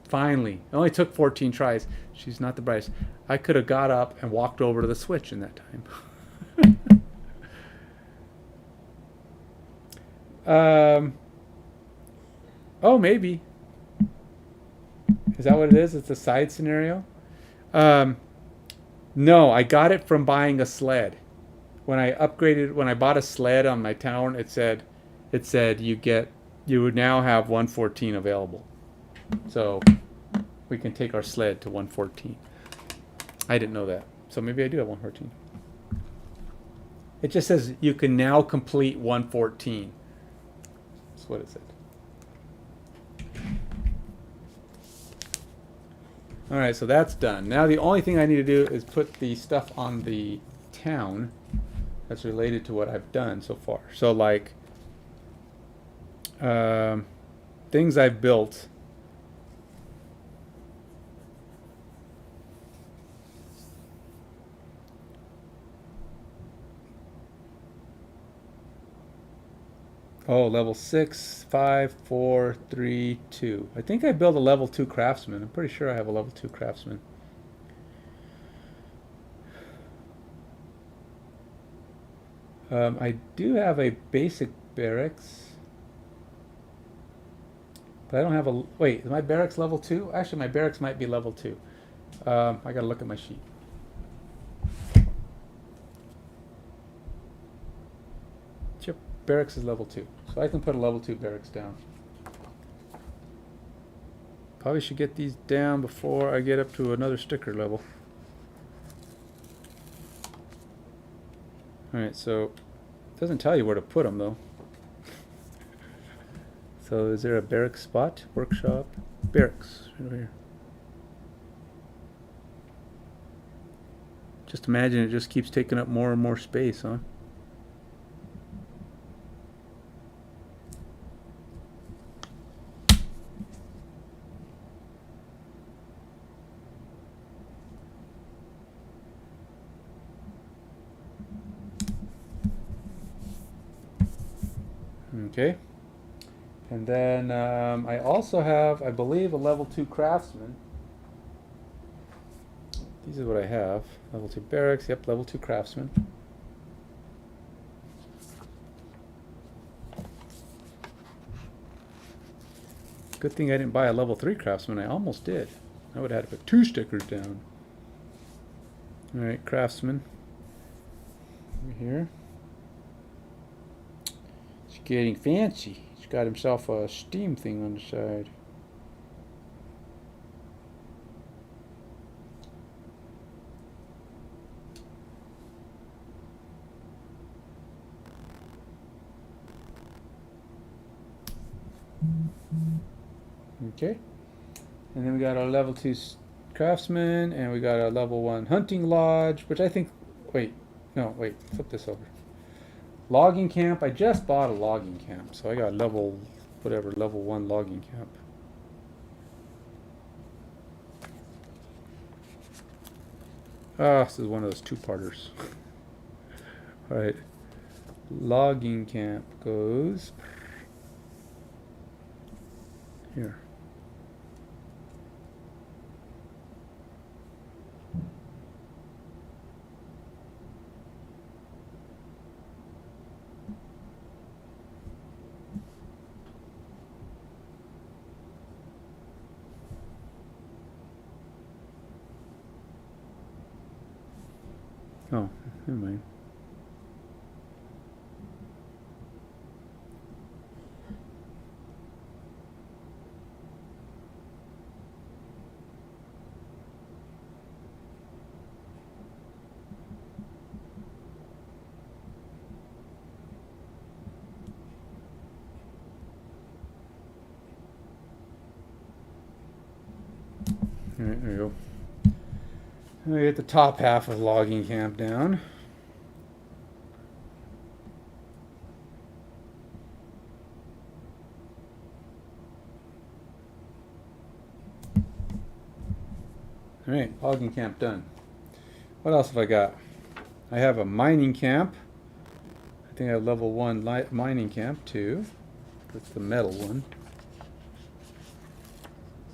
[SPEAKER 1] Finally. It only took 14 tries. She's not the brightest. I could have got up and walked over to the switch in that time. Oh, maybe. Is that what it is? It's a side scenario? No, I got it from buying a sled. When I bought a sled on my town, it said you would now have 114 available. So we can take our sled to 114. I didn't know that. So maybe I do have 114. It just says you can now complete 114. That's what it said. All right, so that's done. Now the only thing I need to do is put the stuff on the town that's related to what I've done so far. So like things I've built. Oh, level 6, 5, 4, 3, 2. I think I built a level 2 craftsman. I'm pretty sure I have a level 2 craftsman. I do have a basic barracks. But I don't have a... Wait, is my barracks level 2? Actually, my barracks might be level 2. I gotta look at my sheet. Chip barracks is level 2. So I can put a level 2 barracks down. Probably should get these down before I get up to another sticker level. Alright, so it doesn't tell you where to put them though. So is there a barracks spot? Workshop? Barracks, right over here. Just imagine it just keeps taking up more and more space, huh? Okay, and then I also have, I believe, a level 2 craftsman. These are what I have. Level 2 barracks, yep, level 2 craftsman. Good thing I didn't buy a level 3 craftsman. I almost did. I would have had to put 2 stickers down. Alright, craftsman. Over here. Getting fancy. He's got himself a steam thing on the side. Okay. And then we got our level 2 craftsman, and we got a level 1 hunting lodge, which I think, wait, flip this over. Logging camp. I just bought a logging camp, so I got level 1 logging camp. Ah, this is one of those 2-parters. All right, logging camp goes here. Oh, never mind. All right, there we go. We get the top half of logging camp down. All right, logging camp done. What else have I got? I have a mining camp. I think I have level 1 mining camp too. That's the metal one.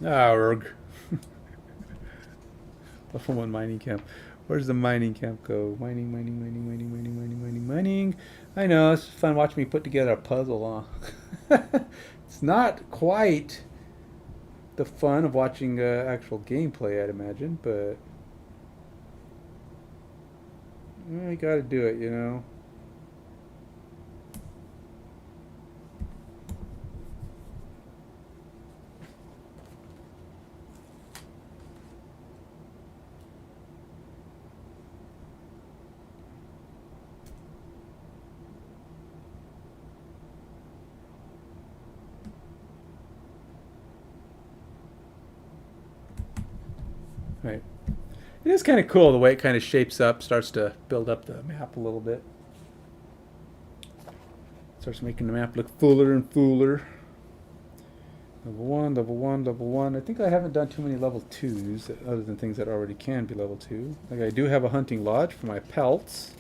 [SPEAKER 1] Arrgh. Level 1 mining camp. Where's the mining camp go? Mining, mining, mining, mining, mining, mining, mining, mining. I know, it's fun watching me put together a puzzle, huh? It's not quite the fun of watching actual gameplay, I'd imagine, but you gotta do it, you know. Right. It is kind of cool the way it kind of shapes up, starts to build up the map a little bit. Starts making the map look fuller and fuller. Level 1, level 1, level 1. I think I haven't done too many level 2s, other than things that already can be level 2. Like I do have a hunting lodge for my pelts.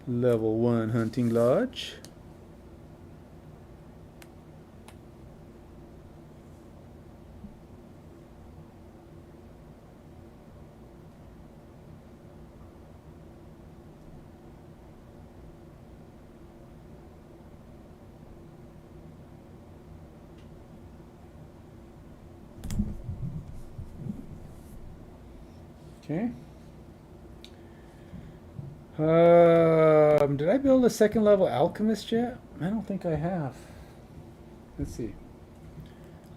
[SPEAKER 1] Level 1 hunting lodge. Okay. Did I build a second level alchemist yet? I don't think I have. Let's see.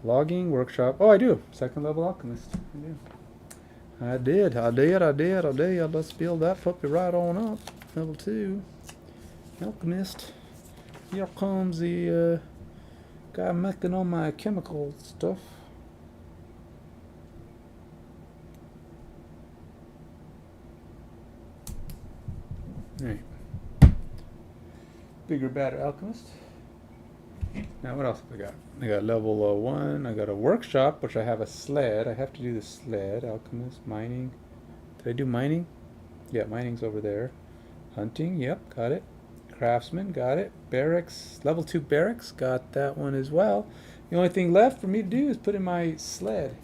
[SPEAKER 1] Logging workshop. Oh, I do. Second level alchemist. I did. I did. Let's build that puppy right on up. Level 2. Alchemist. Here comes the guy making all my chemical stuff. Alright. Bigger, badder alchemist. Now what else have I got? I got level 1. I got a workshop, which I have a sled. I have to do the sled. Alchemist, mining. Did I do mining? Yeah, mining's over there. Hunting, yep, got it. Craftsman, got it. Barracks, level 2 barracks, got that one as well. The only thing left for me to do is put in my sled.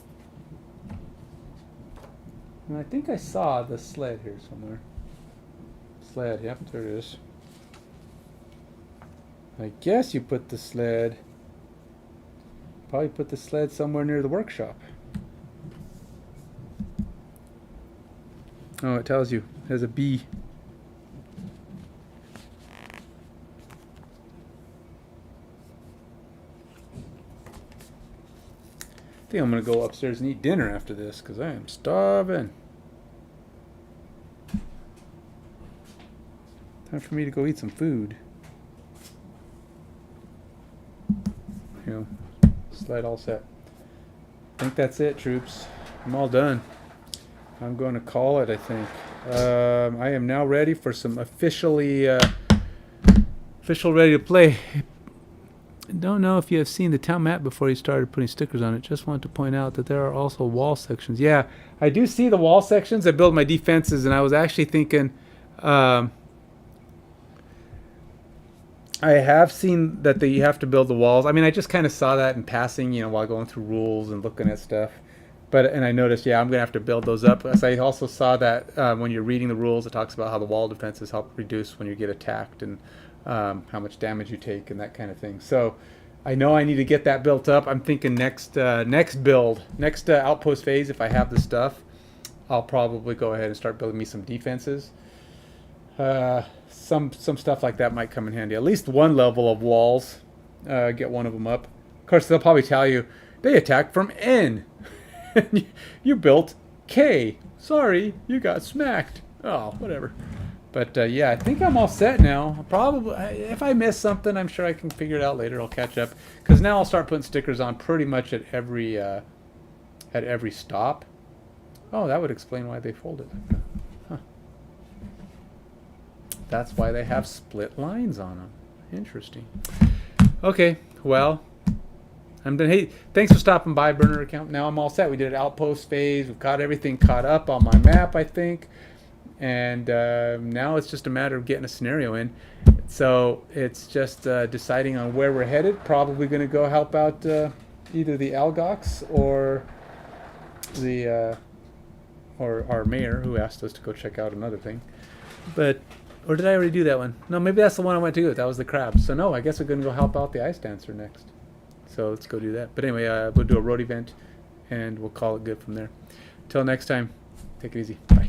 [SPEAKER 1] And I think I saw the sled here somewhere. Sled, yep, there it is. I guess you put the sled, probably put the sled somewhere near the workshop. Oh, it tells you, it has a B. I think I'm going to go upstairs and eat dinner after this because I am starving. Time for me to go eat some food. You know, slide all set. I think that's it, troops. I'm all done. I'm going to call it, I think. I am now ready for some official ready to play. I don't know if you have seen the town map before you started putting stickers on it. Just wanted to point out that there are also wall sections. Yeah, I do see the wall sections. I build my defenses, and I was actually thinking... I have seen that you have to build the walls. I mean, I just kind of saw that in passing, you know, while going through rules and looking at stuff. And I noticed, yeah, I'm going to have to build those up. As I also saw that when you're reading the rules, it talks about how the wall defenses help reduce when you get attacked and how much damage you take and that kind of thing. So I know I need to get that built up. I'm thinking next build, next outpost phase, if I have the stuff, I'll probably go ahead and start building me some defenses. Some stuff like that might come in handy. At least one level of walls. Get one of them up. Of course, they'll probably tell you they attack from N. You built K. Sorry, you got smacked. Oh, whatever. But yeah, I think I'm all set now. Probably, if I miss something, I'm sure I can figure it out later. I'll catch up. Because now I'll start putting stickers on pretty much at every stop. Oh, that would explain why they folded. That's why they have split lines on them. Interesting. Okay, well, I'm done. Hey, thanks for stopping by, burner account. Now I'm all set. We did an outpost phase. We've got everything caught up on my map, I think. And now it's just a matter of getting a scenario in. So it's just deciding on where we're headed. Probably going to go help out either the Algox or the or our mayor, who asked us to go check out another thing. But or did I already do that one? No, maybe that's the one I went to do. That was the crabs. So no, I guess we're going to go help out the ice dancer next. So let's go do that. But anyway, we'll do a road event, and we'll call it good from there. Till next time, take it easy. Bye.